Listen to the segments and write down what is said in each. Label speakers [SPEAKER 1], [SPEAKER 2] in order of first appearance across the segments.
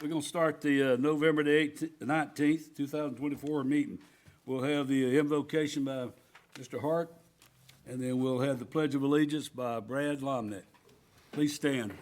[SPEAKER 1] We're going to start the November the 19th, 2024 meeting. We'll have the invocation by Mr. Hart, and then we'll have the Pledge of Allegiance by Brad Lomnick. Please stand.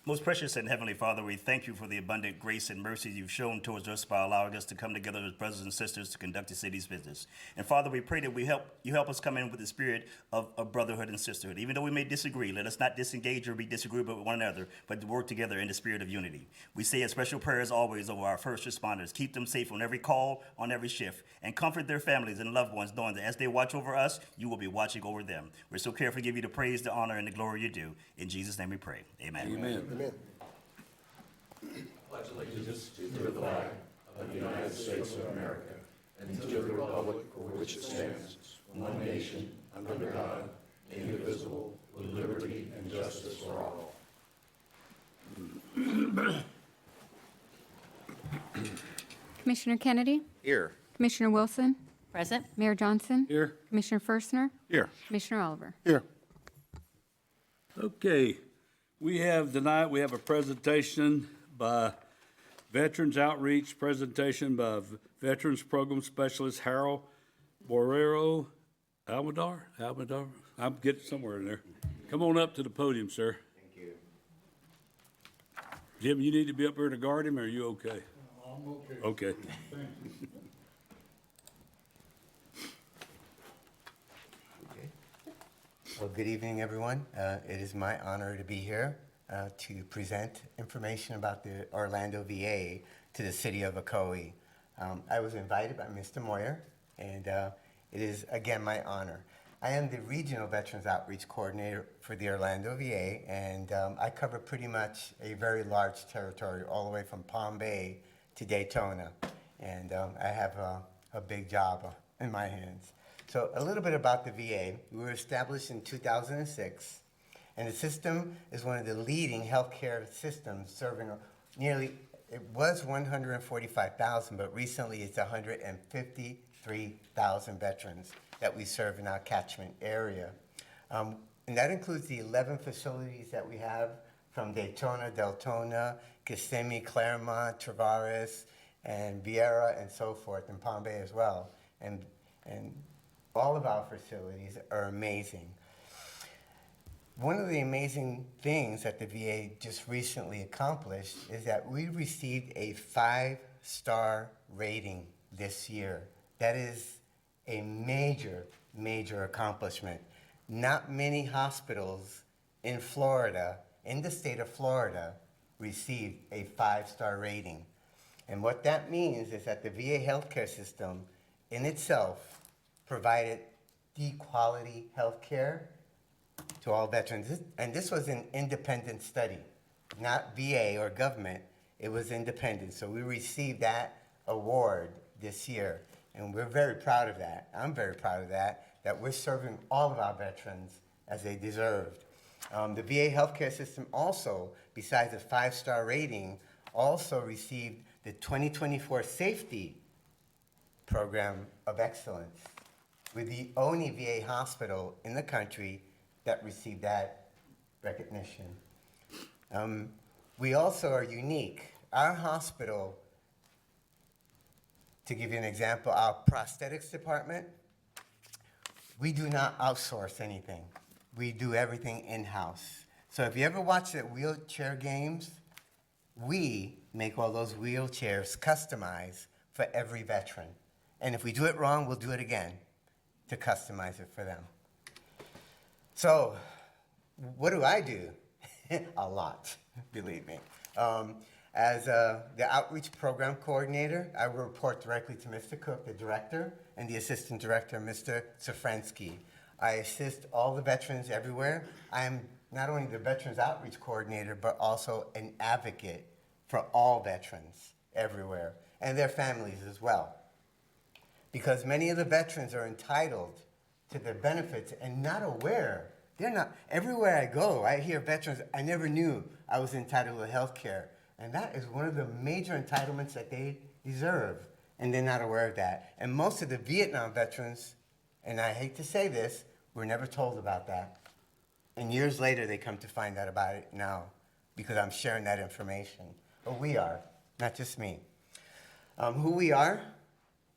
[SPEAKER 2] Most precious and heavenly Father, we thank you for the abundant grace and mercy you've shown towards us by allowing us to come together as brothers and sisters to conduct the city's business. And Father, we pray that you help us come in with the spirit of brotherhood and sisterhood. Even though we may disagree, let us not disengage or be disagreeable with one another, but to work together in the spirit of unity. We say a special prayer as always over our first responders. Keep them safe on every call, on every shift, and comfort their families and loved ones, knowing that as they watch over us, you will be watching over them. We're so careful to give you the praise, the honor, and the glory you do. In Jesus' name we pray. Amen.
[SPEAKER 1] Amen.
[SPEAKER 3] Amen.
[SPEAKER 4] Pledge allegiance to the flag of the United States of America and to the republic for which it stands, one nation, under God, indivisible, with liberty and justice for all.
[SPEAKER 5] Commissioner Kennedy?
[SPEAKER 3] Here.
[SPEAKER 5] Commissioner Wilson?
[SPEAKER 6] Present.
[SPEAKER 5] Mayor Johnson?
[SPEAKER 1] Here.
[SPEAKER 5] Commissioner Firstner?
[SPEAKER 3] Here.
[SPEAKER 5] Commissioner Oliver?
[SPEAKER 3] Here.
[SPEAKER 1] Okay, we have a presentation by Veterans Outreach, presentation by Veterans Program Specialist Harold Borrero Almadar. I'm getting somewhere in there. Come on up to the podium, sir.
[SPEAKER 3] Thank you.
[SPEAKER 1] Jim, you need to be up here to guard him, or are you okay?
[SPEAKER 7] I'm okay.
[SPEAKER 1] Okay.
[SPEAKER 7] Thank you.
[SPEAKER 8] Okay. Well, good evening, everyone. It is my honor to be here to present information about the Orlando VA to the city of Ocoee. I was invited by Mr. Moyer, and it is, again, my honor. I am the Regional Veterans Outreach Coordinator for the Orlando VA, and I cover pretty much a very large territory, all the way from Palm Bay to Daytona, and I have a big job in my hands. So a little bit about the VA. We were established in 2006, and the system is one of the leading healthcare systems serving it was 145,000, but recently it's 153,000 veterans that we serve in our catchment area. And that includes the 11 facilities that we have from Daytona, Deltona, Kissimmee, Claremont, Travis, and Vieira, and so forth, and Palm Bay as well. And all of our facilities are amazing. One of the amazing things that the VA just recently accomplished is that we received a 5-star rating this year. That is a major, major accomplishment. Not many hospitals in Florida, in the state of Florida, received a 5-star rating. And what that means is that the VA healthcare system in itself provided the quality healthcare to all veterans. And this was an independent study, not VA or government. It was independent. So we received that award this year. And we're very proud of that. I'm very proud of that we're serving all of our veterans as they deserved. The VA healthcare system also, besides a 5-star rating, also received the 2024 Safety Program of Excellence. We're the only VA hospital in the country that received that recognition. We also are unique. Our hospital, to give you an example, our prosthetics department, we do not outsource anything. We do everything in-house. So if you ever watch the wheelchair games, we make all those wheelchairs customized for every veteran. And if we do it wrong, we'll do it again to customize it for them. So what do I do? A lot, believe me. As the outreach program coordinator, I will report directly to Mr. Cook, the director, and the assistant director, Mr. Safransky. I assist all the veterans everywhere. I am not only the veterans outreach coordinator, but also an advocate for all veterans everywhere, and their families as well. Because many of the veterans are entitled to their benefits and not aware. They're not. Everywhere I go, I hear veterans, I never knew I was entitled to health care. And that is one of the major entitlements that they deserve, and they're not aware of that. And most of the Vietnam veterans And I hate to say this, we're never told about that. And years later, they come to find out about it now because I'm sharing that information. But we are, not just me. Who we are,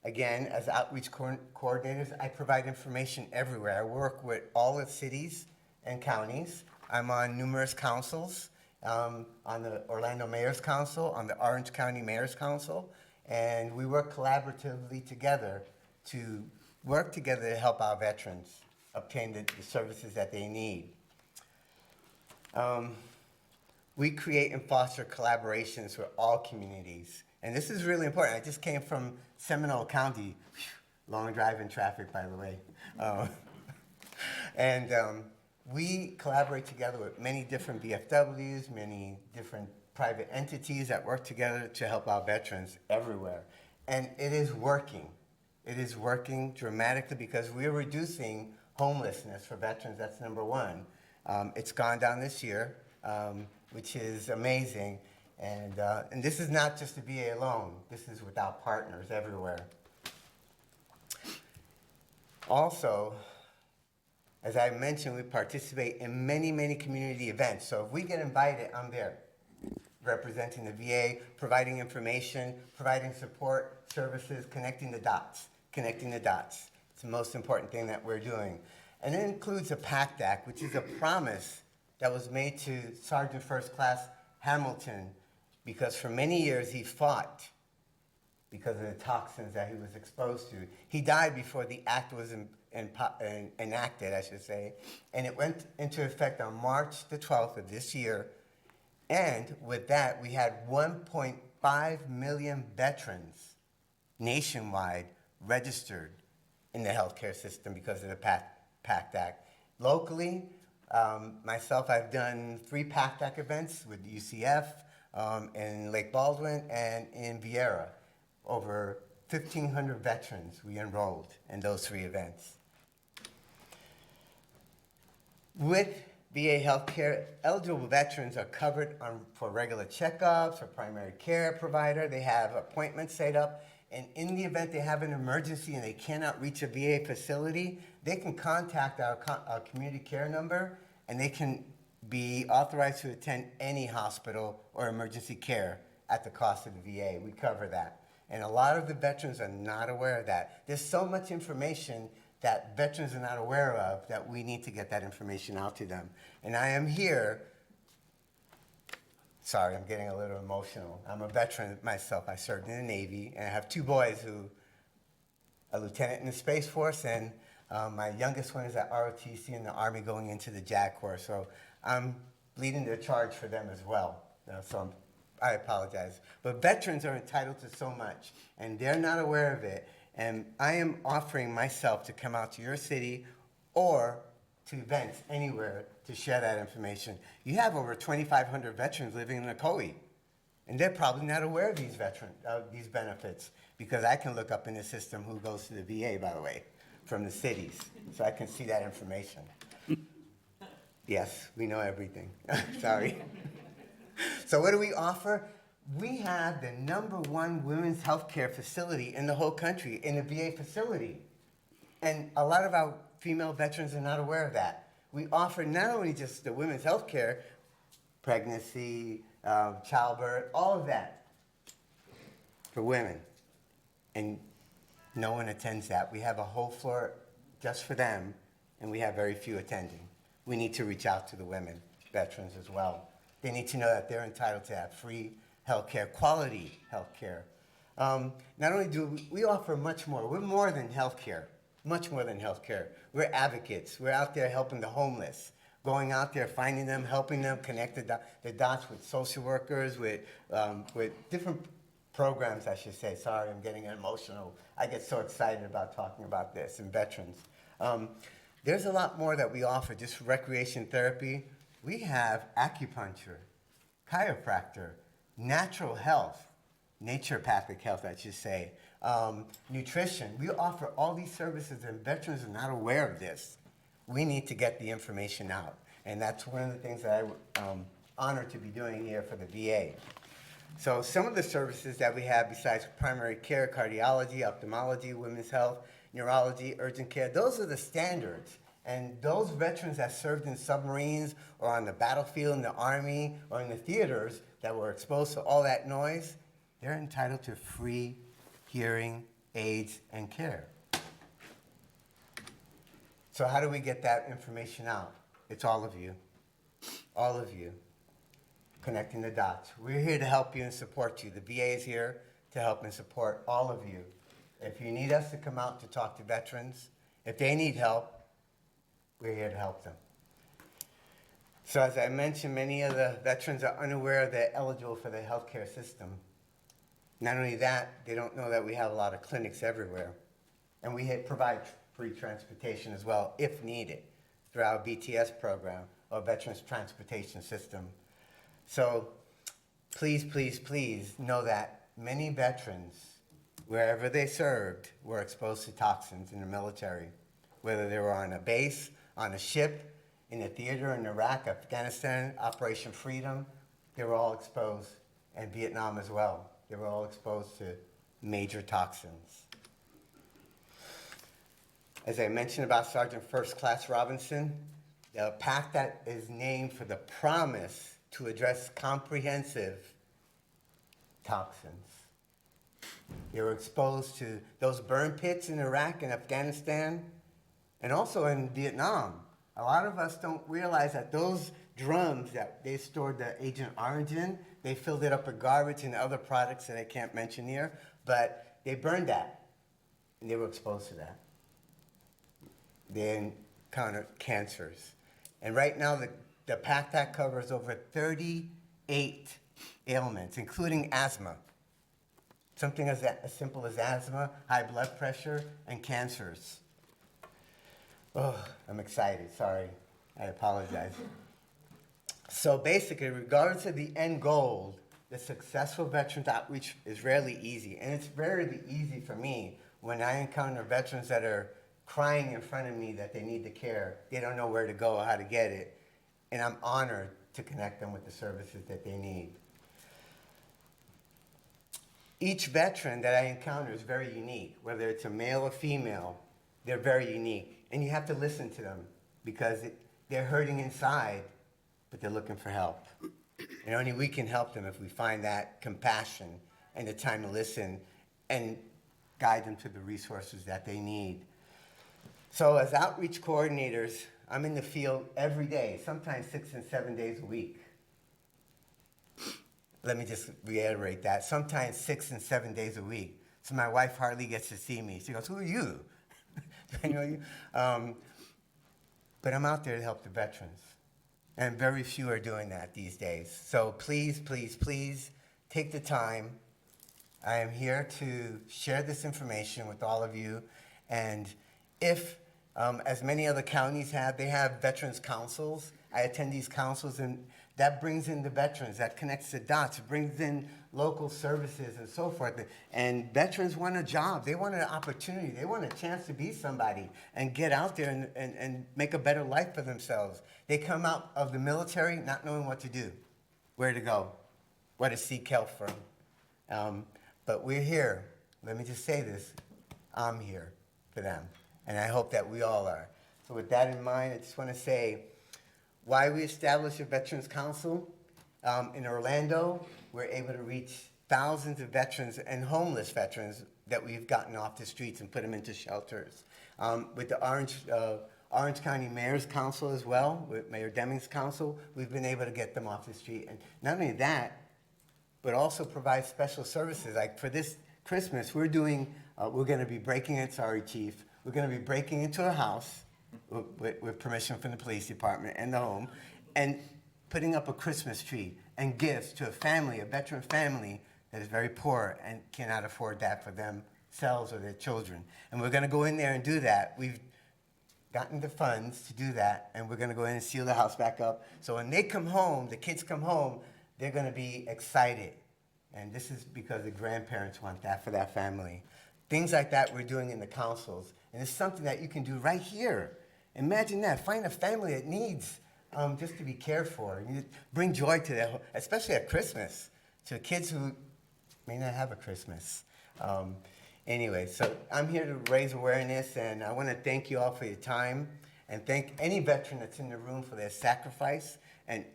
[SPEAKER 8] again, as outreach coordinators, I provide information everywhere. I work with all the cities and counties. I'm on numerous councils, on the Orlando Mayor's Council, on the Orange County Mayor's Council, and we work collaboratively together to help our veterans obtain the services that they need. We create and foster collaborations with all communities. And this is really important. I just came from Seminole County. Long drive in traffic, by the way. We collaborate together with many different VFWs, many different private entities that work together to help our veterans everywhere. And it is working. It is working dramatically because we're reducing homelessness for veterans. That's number one. It's gone down this year, which is amazing. And this is not just the VA alone. This is with our partners everywhere. Also, as I mentioned, we participate in many, many community events. So if we get invited, I'm there, representing the VA, providing information, providing support, services, connecting the dots. Connecting the dots. It's the most important thing that we're doing. And it includes a PACT Act, which is a promise that was made to Sergeant First Class Hamilton, because for many years he fought because of the toxins that he was exposed to. He died before the act was enacted, I should say, and it went into effect on March the 12th of this year. And with that, we had 1.5 million veterans nationwide registered in the healthcare system because of the PACT Act. Locally, myself, I've done 3 PACT Act events with UCF in Lake Baldwin and in Vieira. Over 1,500 veterans we enrolled in those 3 events. With VA healthcare, eligible veterans are covered for regular checkups, for primary care provider. They have appointments set up. And in the event they have an emergency and they cannot reach a VA facility, they can contact our community care number and they can be authorized to attend any hospital or emergency care at the cost of the VA. We cover that. And a lot of the veterans are not aware of that. There's so much information that veterans are not aware of that we need to get that information out to them. And I am here. Sorry, I'm getting a little emotional. I'm a veteran myself. I served in the Navy, and I have 2 boys a lieutenant in the Space Force, and my youngest one is at ROTC in the Army going into the JAG Corps. So I'm leading the charge for them as well. I apologize. But veterans are entitled to so much, and they're not aware of it. And I am offering myself to come out to your city or to events anywhere to share that information. You have over 2,500 veterans living in Ocoee, and they're probably not aware of these benefits, because I can look up in the system who goes to the VA, by the way, from the cities, so I can see that information. Yes, we know everything. Sorry. So what do we offer? We have the #1 women's health care facility in the whole country, in a VA facility. And a lot of our female veterans are not aware of that. We offer not only just the women's health care, pregnancy, childbirth, all of that for women. And no one attends that. We have a whole floor just for them, and we have very few attending. We need to reach out to the women veterans as well. They need to know that they're entitled to have free health care, quality health care. Not only do we offer much more. We're more than health care, much more than health care. We're advocates. We're out there helping the homeless, going out there, finding them, helping them, connect the dots with social workers, with different programs, I should say. Sorry, I'm getting emotional. I get so excited about talking about this and veterans. There's a lot more that we offer, just recreation therapy. We have acupuncture, chiropractor, natural health, naturopathic health, I should say, nutrition. We offer all these services, and veterans are not aware of this. We need to get the information out, and that's one of the things that I'm honored to be doing here for the VA. So some of the services that we have besides primary care, cardiology, ophthalmology, women's health, neurology, urgent care. Those are the standards. And those veterans that served in submarines or on the battlefield in the Army or in the theaters that were exposed to all that noise, they're entitled to free hearing aids and care. So how do we get that information out? It's all of you, connecting the dots. We're here to help you and support you. The VA is here to help and support all of you. If you need us to come out to talk to veterans, if they need help, we're here to help them. So as I mentioned, many of the veterans are unaware they're eligible for the healthcare system. Not only that, they don't know that we have a lot of clinics everywhere. And we provide free transportation as well, if needed, through our BTS program, or Veterans Transportation System. So please, please, please know that many veterans, wherever they served, were exposed to toxins in the military, whether they were on a base, on a ship, in a theater in Iraq, Afghanistan, Operation Freedom. They were all exposed, and Vietnam as well. They were all exposed to major toxins. As I mentioned about Sergeant First Class Robinson, the pact that is named for the promise to address comprehensive toxins. They were exposed to those burn pits in Iraq and Afghanistan, and also in Vietnam. A lot of us don't realize that those drums that they stored the Agent Orange in, they filled it up with garbage and other products that I can't mention here, but they burned that, and they were exposed to that. They encountered cancers. And right now, the PACT Act covers over 38 ailments, including asthma. Something as simple as asthma, high blood pressure, and cancers. Oh, I'm excited, sorry. I apologize. So basically, regardless of the end goal, the successful veterans outreach is rarely easy. And it's rarely easy for me when I encounter veterans that are crying in front of me that they need the care. They don't know where to go or how to get it. And I'm honored to connect them with the services that they need. Each veteran that I encounter is very unique, whether it's a male or female, they're very unique. And you have to listen to them because they're hurting inside, but they're looking for help. And only we can help them if we find that compassion and the time to listen and guide them to the resources that they need. So as outreach coordinators, I'm in the field every day, sometimes 6 and 7 days a week. Let me just reiterate that. Sometimes 6 and 7 days a week. So my wife hardly gets to see me. She goes, "Who are you?" Do I know you? But I'm out there to help the veterans. And very few are doing that these days. So please, please, please take the time. I am here to share this information with all of you. And if, as many other counties have, they have veterans councils. I attend these councils, and that brings in the veterans, that connects the dots, it brings in local services and so forth. And veterans want a job, they want an opportunity, they want a chance to be somebody and get out there and make a better life for themselves. They come out of the military not knowing what to do, where to go, where to seek help from. But we're here. Let me just say this, I'm here for them, and I hope that we all are. So with that in mind, I just want to say why we established a Veterans Council. In Orlando, we're able to reach thousands of veterans and homeless veterans that we've gotten off the streets and put them into shelters. With the Orange County Mayor's Council as well, with Mayor Deming's council, we've been able to get them off the street. And not only that, but also provide special services. Like for this Christmas, we're going to be breaking in, sorry, Chief, we're going to be breaking into a house with permission from the police department and the home, and putting up a Christmas tree and gifts to a family, a veteran family that is very poor and cannot afford that for themselves or their children. And we're going to go in there and do that. We've gotten the funds to do that, and we're going to go in and seal the house back up. So when they come home, the kids come home, they're going to be excited. And this is because the grandparents want that for that family. Things like that we're doing in the councils. And it's something that you can do right here. Imagine that. Find a family that needs just to be cared for. You bring joy to them, especially at Christmas, to kids who may not have a Christmas. Anyway, so I'm here to raise awareness, and I want to thank you all for your time, and thank any veteran that's in the room for their sacrifice, and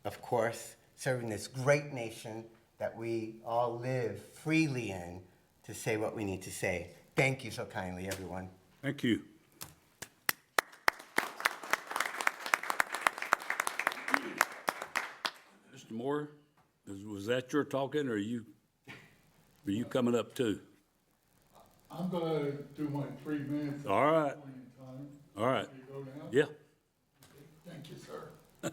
[SPEAKER 8] of course, serving this great nation that we all live freely in to say what we need to say. Thank you so kindly, everyone.
[SPEAKER 1] Thank you. Mr. Moore, was that your talking, or were you coming up too?
[SPEAKER 7] I'm gonna do my 3 minutes.
[SPEAKER 1] All right.
[SPEAKER 7] Point in time.
[SPEAKER 1] All right.
[SPEAKER 7] Can you go now?
[SPEAKER 1] Yeah.
[SPEAKER 7] Thank you, sir.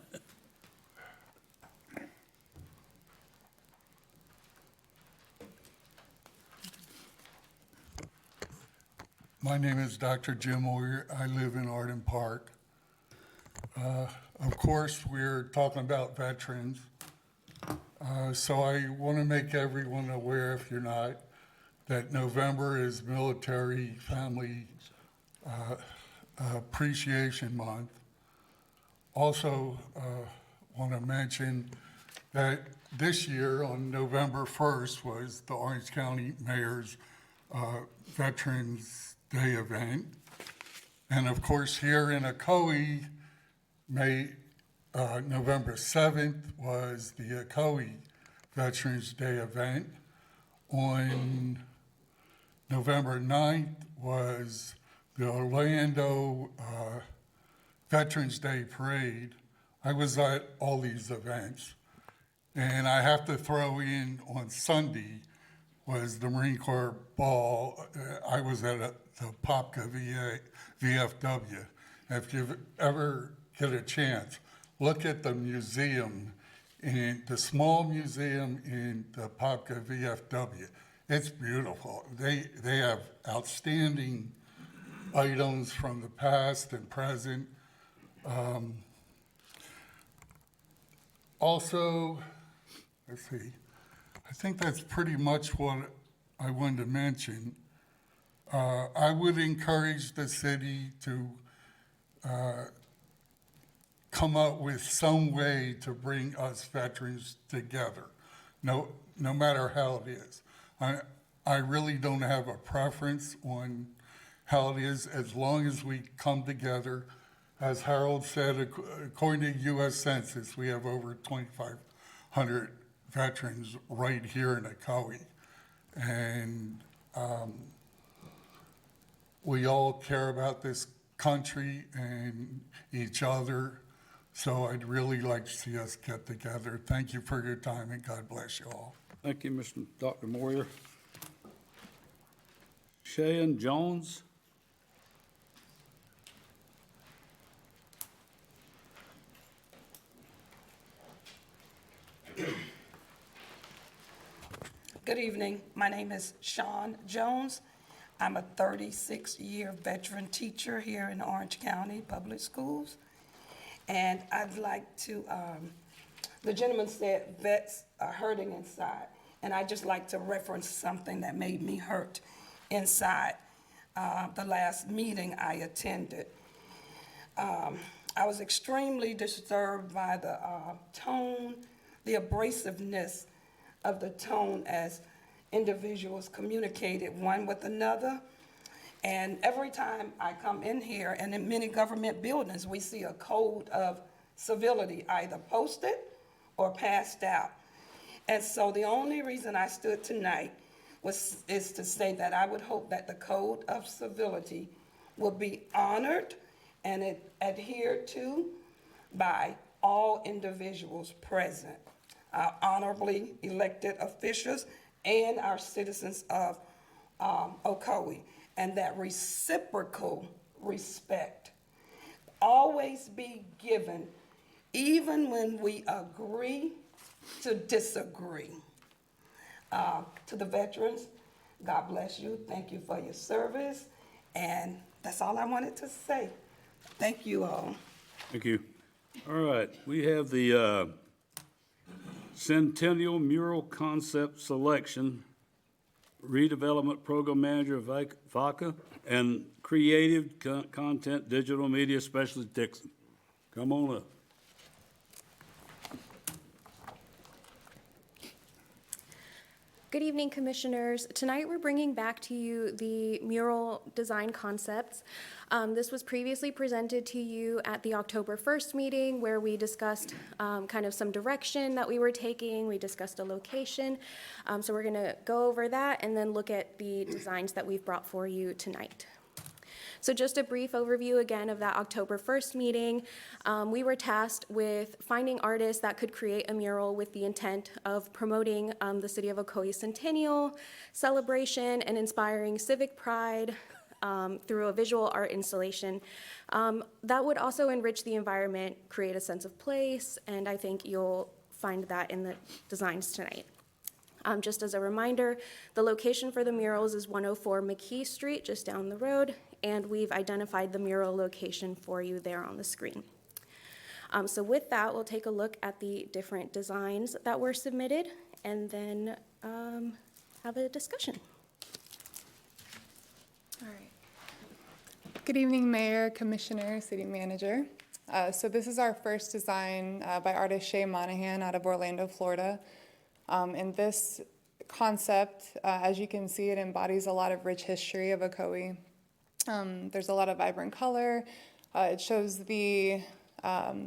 [SPEAKER 7] My name is Dr. Jim Moyer. I live in Arden Park. Of course, we're talking about veterans. So I want to make everyone aware, if you're not, that November is Military Family Appreciation Month. Also, want to mention that this year on November 1st was the Orange County Mayor's Veterans Day event. And of course, here in Ocoee, November 7th was the Ocoee Veterans Day event. On November 9th was the Orlando Veterans Day Parade. I was at all these events. And I have to throw in on Sunday was the Marine Corps Ball. I was at the Popka VFW. If you ever get a chance, look at the museum, in the small museum in the Popka VFW. It's beautiful. They have outstanding items from the past and present. Also, let's see, I think that's pretty much what I wanted to mention. I would encourage the city to come up with some way to bring us veterans together, no matter how it is. I really don't have a preference on how it is, as long as we come together. As Harold said, according to U.S. Census, we have over 2,500 veterans right here in Ocoee. And we all care about this country and each other. So I'd really like to see us get together. Thank you for your time, and God bless you all.
[SPEAKER 1] Thank you, Dr. Moyer. Cheyenne Jones.
[SPEAKER 3] Good evening. My name is Shawn Jones. I'm a 36-year veteran teacher here in Orange County Public Schools. And I'd like to, the gentleman said vets are hurting inside. And I'd just like to reference something that made me hurt inside the last meeting I attended. I was extremely disturbed by the tone, the abrasiveness of the tone as individuals communicated one with another. And every time I come in here, and in many government buildings, we see a code of civility either posted or passed out. And so the only reason I stood tonight is to say that I would hope that the code of civility will be honored and adhered to by all individuals present, our honorably elected officials and our citizens of Ocoee, and that reciprocal respect always be given, even when we agree to disagree. To the veterans, God bless you. Thank you for your service. And that's all I wanted to say. Thank you all.
[SPEAKER 1] Thank you. All right, we have the Centennial Mural Concept Selection, Redevelopment Program Manager, VACA, and Creative Content Digital Media Specialist, Dixon. Come on up.
[SPEAKER 6] Good evening, Commissioners. Tonight, we're bringing back to you the mural design concepts. This was previously presented to you at the October 1st meeting, where we discussed kind of some direction that we were taking. We discussed a location. So we're going to go over that and then look at the designs that we've brought for you tonight. So just a brief overview again of that October 1st meeting. We were tasked with finding artists that could create a mural with the intent of promoting the City of Ocoee Centennial celebration and inspiring civic pride through a visual art installation that would also enrich the environment, create a sense of place, and I think you'll find that in the designs tonight. Just as a reminder, the location for the murals is 104 McKee Street, just down the road, and we've identified the mural location for you there on the screen. So with that, we'll take a look at the different designs that were submitted and then have a discussion.
[SPEAKER 9] All right. Good evening, Mayor, Commissioner, City Manager. So this is our first design by artist Shay Monahan out of Orlando, Florida. And this concept, as you can see, it embodies a lot of rich history of Ocoee. There's a lot of vibrant color. It shows the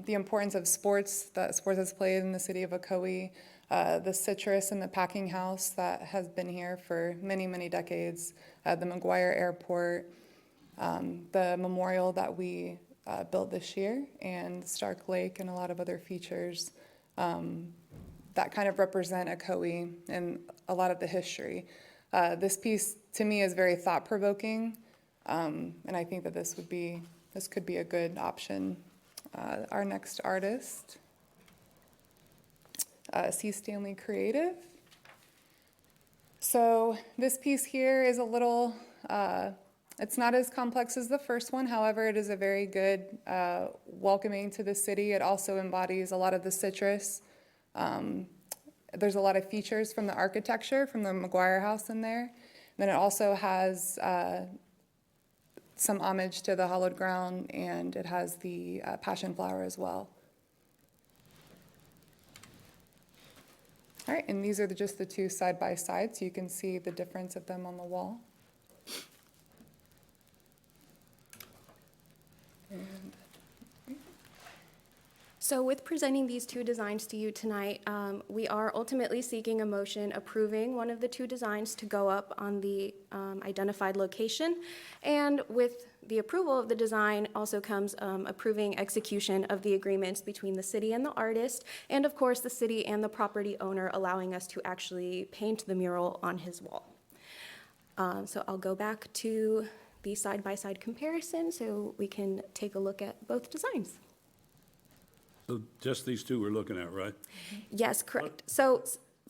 [SPEAKER 9] importance of sports that sports has played in the city of Ocoee, the citrus and the packing house that has been here for many, many decades, the McGuire Airport, the memorial that we built this year, and Stark Lake and a lot of other features that kind of represent Ocoee and a lot of the history. This piece, to me, is very thought-provoking. And I think that this could be a good option. Our next artist, C. Stanley Creative. So this piece here is a little, it's not as complex as the first one. However, it is a very good welcoming to the city. It also embodies a lot of the citrus. There's a lot of features from the architecture, from the McGuire House in there. And then it also has some homage to the hallowed ground, and it has the passion flower as well. All right, and these are just the two side by side, so you can see the difference of them on the wall.
[SPEAKER 6] So with presenting these two designs to you tonight, we are ultimately seeking a motion approving one of the two designs to go up on the identified location. And with the approval of the design also comes approving execution of the agreements between the city and the artist, and of course the city and the property owner allowing us to actually paint the mural on his wall. So I'll go back to the side-by-side comparison so we can take a look at both designs.
[SPEAKER 1] So just these two we're looking at, right?
[SPEAKER 6] Yes, correct. So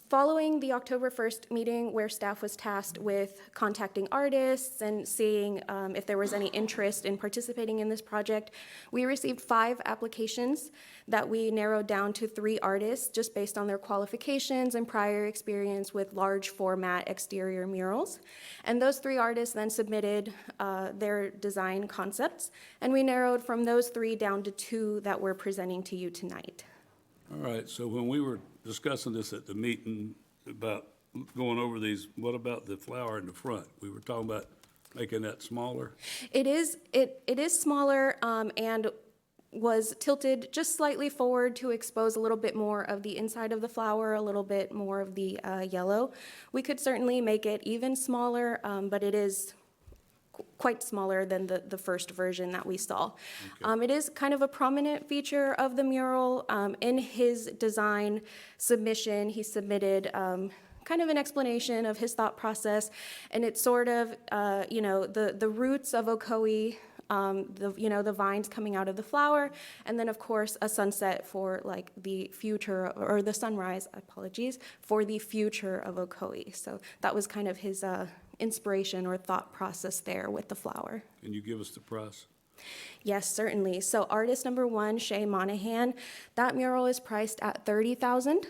[SPEAKER 6] following the October 1st meeting where staff was tasked with contacting artists and seeing if there was any interest in participating in this project, we received 5 applications that we narrowed down to 3 artists just based on their qualifications and prior experience with large format exterior murals. And those 3 artists then submitted their design concepts, and we narrowed from those 3 down to 2 that we're presenting to you tonight.
[SPEAKER 1] All right, so when we were discussing this at the meeting about going over these, what about the flower in the front? We were talking about making that smaller?
[SPEAKER 6] It is smaller and was tilted just slightly forward to expose a little bit more of the inside of the flower, a little bit more of the yellow. We could certainly make it even smaller, but it is quite smaller than the first version that we saw. Okay. It is kind of a prominent feature of the mural. In his design submission, he submitted kind of an explanation of his thought process, and it's sort of, the roots of Ocoee, the vines coming out of the flower, and then of course a sunset for like the future, or the sunrise, apologies, for the future of Ocoee. So that was kind of his inspiration or thought process there with the flower.
[SPEAKER 1] Can you give us the price?
[SPEAKER 6] Yes, certainly. So artist number 1, Shay Monahan, that mural is priced at $30,000.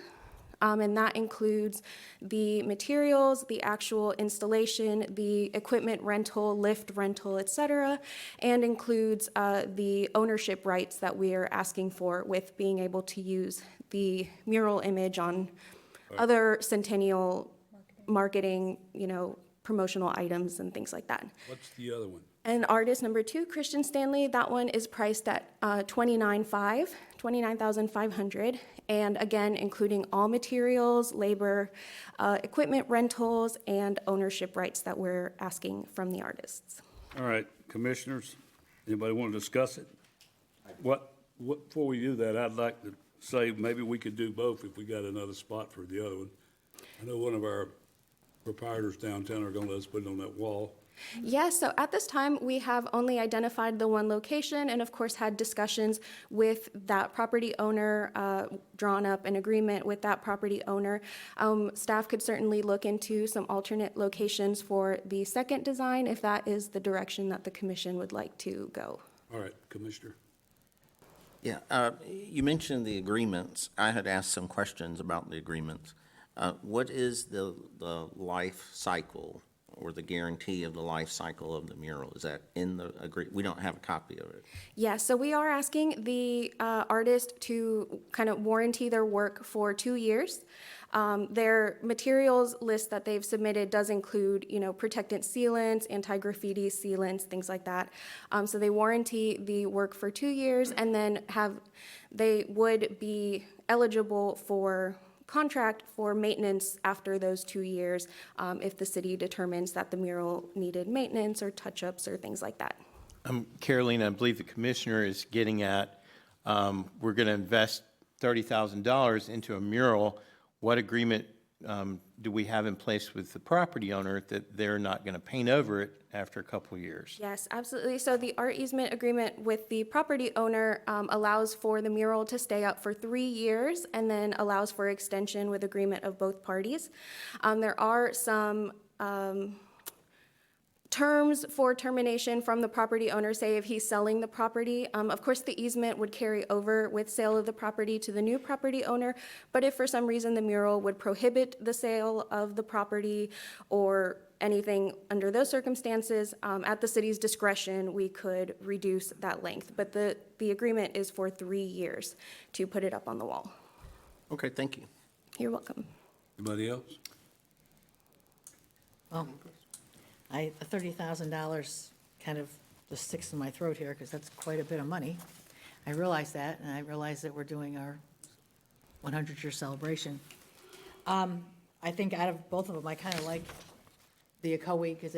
[SPEAKER 6] And that includes the materials, the actual installation, the equipment rental, lift rental, etc., and includes the ownership rights that we are asking for with being able to use the mural image on other Centennial marketing, promotional items and things like that.
[SPEAKER 1] What's the other one?
[SPEAKER 6] And artist number 2, Christian Stanley, that one is priced at $29,500, and again, including all materials, labor, equipment rentals, and ownership rights that we're asking from the artists.
[SPEAKER 1] All right, commissioners, anybody want to discuss it? Before we do that, I'd like to say maybe we could do both if we got another spot for the other one. I know one of our proprietors downtown are gonna let us put it on that wall.
[SPEAKER 6] Yes, so at this time, we have only identified the one location and of course had discussions with that property owner, drawn up an agreement with that property owner. Staff could certainly look into some alternate locations for the second design if that is the direction that the commission would like to go.
[SPEAKER 1] All right, Commissioner.
[SPEAKER 10] Yeah, you mentioned the agreements. I had asked some questions about the agreements. What is the life cycle or the guarantee of the life cycle of the mural? Is that in the we don't have a copy of it.
[SPEAKER 6] Yes, so we are asking the artist to kind of warranty their work for 2 years. Their materials list that they've submitted does include, protectant sealants, anti-graffiti sealants, things like that. So they warranty the work for 2 years, and then they would be eligible for contract for maintenance after those 2 years, if the city determines that the mural needed maintenance or touch-ups or things like that.
[SPEAKER 11] Caroline, I believe the commissioner is getting at, we're going to invest $30,000 into a mural. What agreement do we have in place with the property owner that they're not going to paint over it after a couple of years?
[SPEAKER 6] Yes, absolutely. So the art easement agreement with the property owner allows for the mural to stay up for 3 years and then allows for extension with agreement of both parties. There are some terms for termination from the property owner, say if he's selling the property. Of course, the easement would carry over with sale of the property to the new property owner, but if for some reason the mural would prohibit the sale of the property or anything under those circumstances, at the city's discretion, we could reduce that length. But the agreement is for 3 years to put it up on the wall.
[SPEAKER 10] Okay, thank you.
[SPEAKER 6] You're welcome.
[SPEAKER 1] Anybody else?
[SPEAKER 12] Well, $30,000 kind of just sticks in my throat here because that's quite a bit of money. I realize that, and I realize that we're doing our 100-year celebration. I think out of both of them, I kind of like the Ocoee because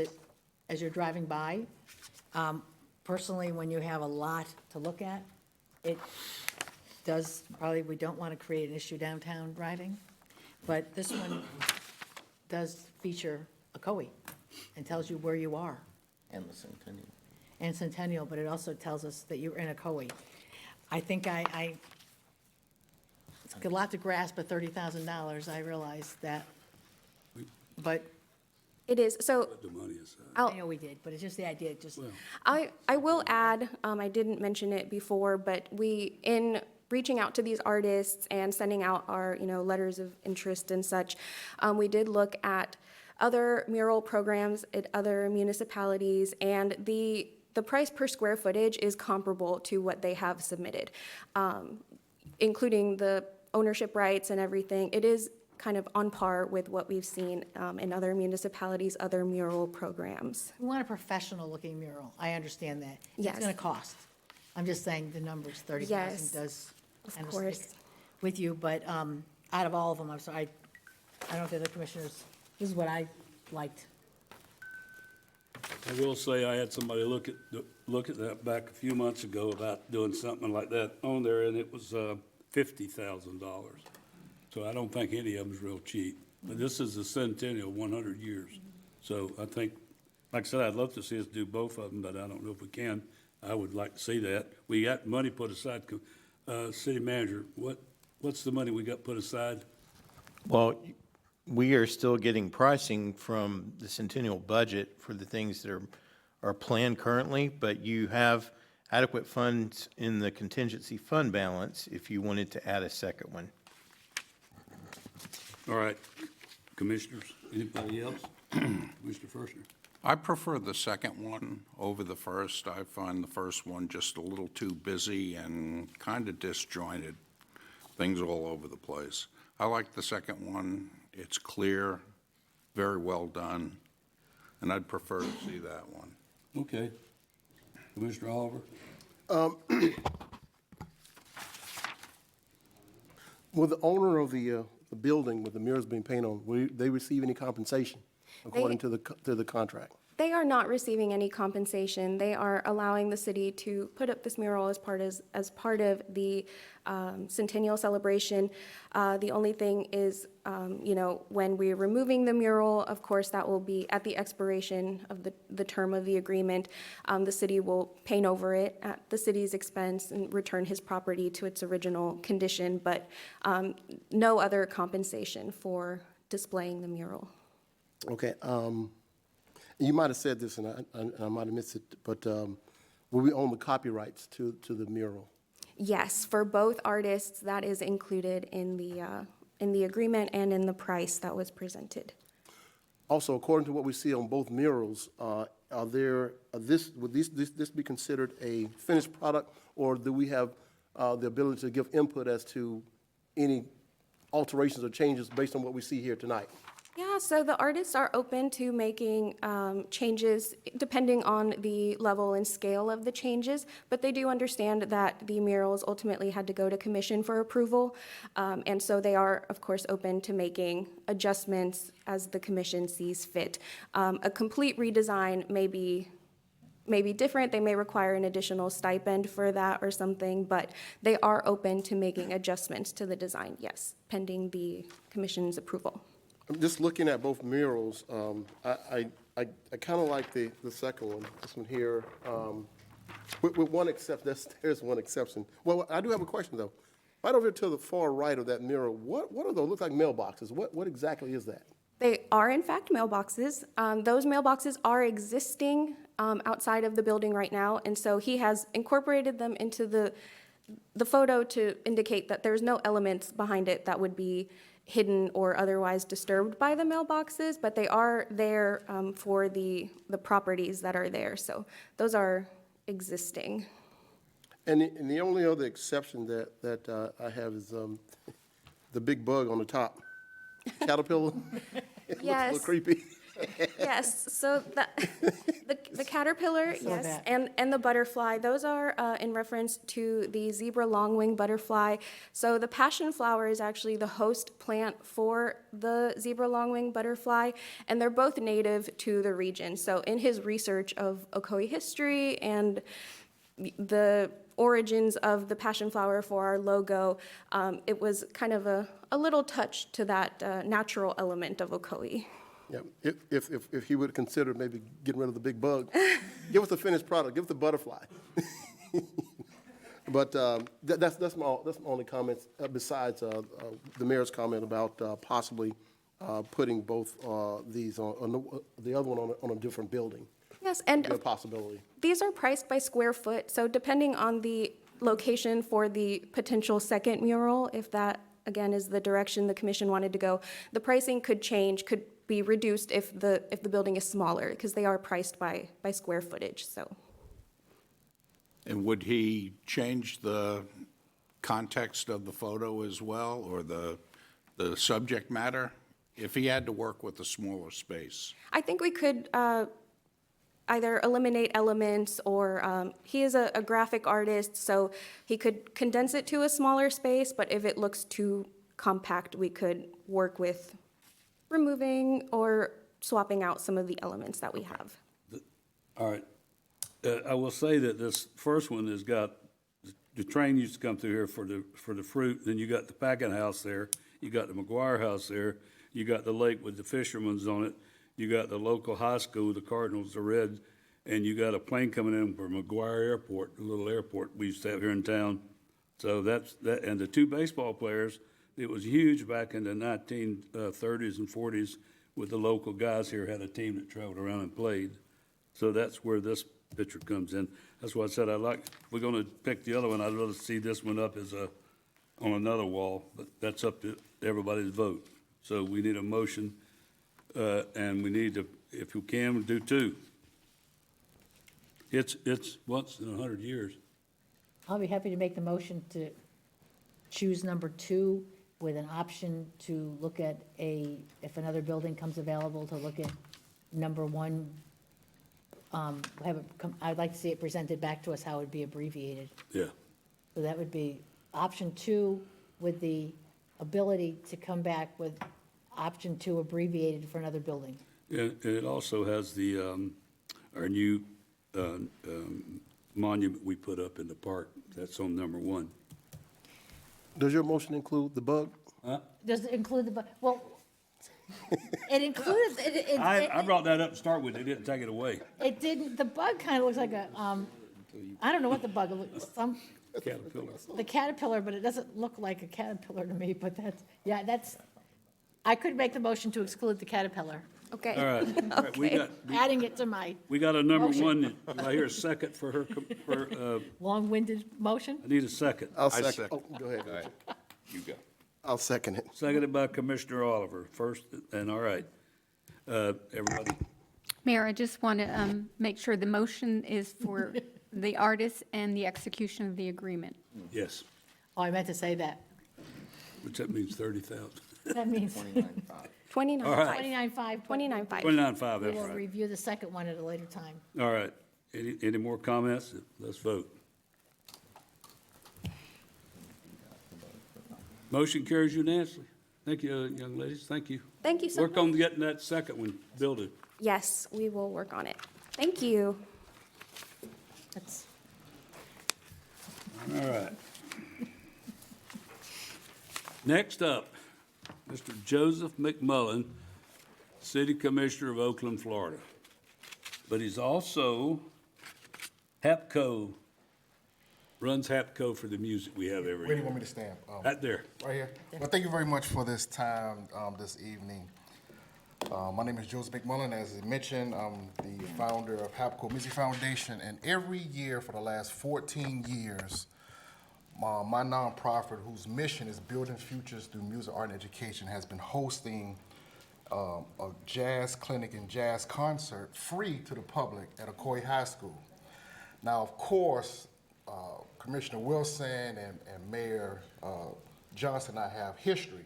[SPEAKER 12] as you're driving by, personally, when you have a lot to look at, it does probably, we don't want to create an issue downtown driving, but this one does feature Ocoee and tells you where you are.
[SPEAKER 10] And the Centennial.
[SPEAKER 12] And Centennial, but it also tells us that you're in Ocoee. I think it's a lot to grasp at $30,000, I realize that, but
[SPEAKER 6] It is, so
[SPEAKER 1] Put the money aside.
[SPEAKER 12] I know we did, but it's just the idea, just,
[SPEAKER 6] I will add, I didn't mention it before, but in reaching out to these artists and sending out our, letters of interest and such, we did look at other mural programs at other municipalities, and the price per square footage is comparable to what they have submitted, including the ownership rights and everything. It is kind of on par with what we've seen in other municipalities, other mural programs.
[SPEAKER 12] we want a professional-looking mural. I understand that.
[SPEAKER 6] Yes.
[SPEAKER 12] It's going to cost. I'm just saying the numbers, 30,000
[SPEAKER 6] Yes,
[SPEAKER 12] does
[SPEAKER 6] of
[SPEAKER 12] kind of
[SPEAKER 6] course.
[SPEAKER 12] stick with you, but out of all of them, I'm sorry, I don't know if the other commissioners, this is what I liked.
[SPEAKER 1] I will say I had somebody look at that back a few months ago about doing something like that on there, and it was $50,000. So I don't think any of them is real cheap. But this is a centennial, 100 years. So I think, like I said, I'd love to see us do both of them, but I don't know if we can. I would like to see that. We got money put aside. City manager, what's the money we got put aside?
[SPEAKER 11] Well, we are still getting pricing from the Centennial budget for the things that are planned currently, but you have adequate funds in the contingency fund balance if you wanted to add a second one.
[SPEAKER 1] All right, commissioners, anybody else? Mr. Firstner.
[SPEAKER 13] I prefer the second one over the first. I find the first one just a little too busy and kind of disjointed, things all over the place. I like the second one. It's clear. very well done, and I'd prefer to see that one.
[SPEAKER 1] Okay. Commissioner Oliver?
[SPEAKER 4] Will the owner of the building with the mirrors being painted on, will they receive any compensation according to the contract?
[SPEAKER 6] They are not receiving any compensation. They are allowing the city to put up this mural as part of the centennial celebration. The only thing is, when we're removing the mural, of course, that will be at the expiration of the term of the agreement. The city will paint over it at the city's expense and return his property to its original condition, but no other compensation for displaying the mural.
[SPEAKER 4] Okay, you might have said this, and I might have missed it, but will we own the copyrights to the mural?
[SPEAKER 6] Yes, for both artists, that is included in the agreement and in the price that was presented.
[SPEAKER 4] Also, according to what we see on both murals, would this be considered a finished product, or do we have the ability to give input as to any alterations or changes based on what we see here tonight?
[SPEAKER 6] Yeah, so the artists are open to making changes depending on the level and scale of the changes, but they do understand that the murals ultimately had to go to commission for approval, and so they are, of course, open to making adjustments as the commission sees fit. A complete redesign may be different. They may require an additional stipend for that or something, but they are open to making adjustments to the design, yes, pending the commission's approval.
[SPEAKER 4] I'm just looking at both murals. I kind of like the second one, this one here, with one exception. There's one exception. Well, I do have a question, though. Right over to the far right of that mural, what are those? Look like mailboxes. What exactly is that?
[SPEAKER 6] They are, in fact, mailboxes. Those mailboxes are existing outside of the building right now, and so he has incorporated them into the photo to indicate that there's no elements behind it that would be hidden or otherwise disturbed by the mailboxes, but they are there for the properties that are there. So those are existing.
[SPEAKER 4] And the only other exception that I have is the big bug on the top. Caterpillar. It looks a
[SPEAKER 6] Yes.
[SPEAKER 4] little creepy.
[SPEAKER 6] Yes, so the caterpillar,
[SPEAKER 12] saw
[SPEAKER 6] yes,
[SPEAKER 12] that.
[SPEAKER 6] and the butterfly, those are in reference to the zebra longwing butterfly. So the passion flower is actually the host plant for the zebra longwing butterfly, and they're both native to the region. So in his research of Ocoee history and the origins of the passion flower for our logo, it was kind of a little touch to that natural element of Ocoee.
[SPEAKER 4] Yeah, if he would consider maybe getting rid of the big bug, give us a finished product, give us the butterfly. But that's my only comments, besides the mayor's comment about possibly putting both these on the other one on a different building.
[SPEAKER 6] Yes, and
[SPEAKER 4] A possibility.
[SPEAKER 6] these are priced by square foot, so depending on the location for the potential second mural, if that, again, is the direction the commission wanted to go, the pricing could change, could be reduced if the building is smaller, because they are priced by square footage, so.
[SPEAKER 13] And would he change the context of the photo as well, or the subject matter, if he had to work with a smaller space?
[SPEAKER 6] I think we could either eliminate elements, or he is a graphic artist, so he could condense it to a smaller space, but if it looks too compact, we could work with removing or swapping out some of the elements that we have.
[SPEAKER 1] All right. I will say that this first one has got, the train used to come through here for the fruit, then you got the packing house there, you got the McGuire house there, you got the lake with the fishermen's on it, you got the local high school, the Cardinals, the Reds, and you got a plane coming in from McGuire Airport, the little airport we used to have here in town. So that's that, and the two baseball players, it was huge back in the 1930s and 40s with the local guys here, had a team that traveled around and played. So that's where this picture comes in. That's why I said if we're gonna pick the other one, I'd rather see this one up as on another wall, but that's up to everybody's vote. So we need a motion, and we need to, if you can, do two. It's once in 100 years.
[SPEAKER 12] I'll be happy to make the motion to choose number 2 with an option to look at if another building comes available, to look at number one, I'd like to see it presented back to us how it would be abbreviated.
[SPEAKER 1] Yeah.
[SPEAKER 12] So that would be option 2 with the ability to come back with option 2 abbreviated for another building.
[SPEAKER 1] And it also has the, our new monument we put up in the park. That's on number 1.
[SPEAKER 4] Does your motion include the bug?
[SPEAKER 12] Does it include well, it included,
[SPEAKER 1] I brought that up to start with. They didn't take it away.
[SPEAKER 12] it didn't, the bug kind of looks like a, I don't know what the bug,
[SPEAKER 1] Caterpillar.
[SPEAKER 12] the caterpillar, but it doesn't look like a caterpillar to me, but I could make the motion to exclude the caterpillar,
[SPEAKER 6] Okay.
[SPEAKER 1] All right. All right.
[SPEAKER 12] adding it to my
[SPEAKER 1] We got a number
[SPEAKER 12] Motion.
[SPEAKER 1] 1. Do I hear a second for her?
[SPEAKER 12] long-winded motion.
[SPEAKER 1] I need a second.
[SPEAKER 4] I'll second. Oh, go ahead.
[SPEAKER 13] You go.
[SPEAKER 4] I'll second it.
[SPEAKER 1] Seconded by Commissioner Oliver. First, and all right. Everybody,
[SPEAKER 5] Mayor, I just want to make sure the motion is for the artist and the execution of the agreement.
[SPEAKER 1] yes,
[SPEAKER 12] Oh, I meant to say that.
[SPEAKER 1] which that means 30,000.
[SPEAKER 12] That means
[SPEAKER 6] 29.
[SPEAKER 1] All right.
[SPEAKER 12] 29.5.
[SPEAKER 6] 29.5.
[SPEAKER 1] 29.5,
[SPEAKER 12] We
[SPEAKER 1] that's
[SPEAKER 12] will
[SPEAKER 1] right.
[SPEAKER 12] review the second one at a later time.
[SPEAKER 1] All right. Any more comments? Let's vote. Motion carries unanimously. Thank you, young ladies. Thank you.
[SPEAKER 6] Thank you so
[SPEAKER 1] Work on
[SPEAKER 6] much.
[SPEAKER 1] getting that second one built.
[SPEAKER 6] Yes, we will work on it. Thank you.
[SPEAKER 12] That's,
[SPEAKER 1] All right. Next up, Mr. Joseph McMullen, City Commissioner of Oakland, Florida. But he's also HAPCO, runs HAPCO for the music we have every
[SPEAKER 14] Where do
[SPEAKER 1] year.
[SPEAKER 14] you want me to stand?
[SPEAKER 1] Right there.
[SPEAKER 14] Right here? Well, thank you very much for this time this evening. My name is Joseph McMullen. As I mentioned, I'm the founder of HAPCO Music Foundation, and every year for the last 14 years, my nonprofit, whose mission is building futures through music, art, and education, has been hosting a jazz clinic and jazz concert free to the public at Ocoee High School. Now, of course, Commissioner Wilson and Mayor Johnson and I have history,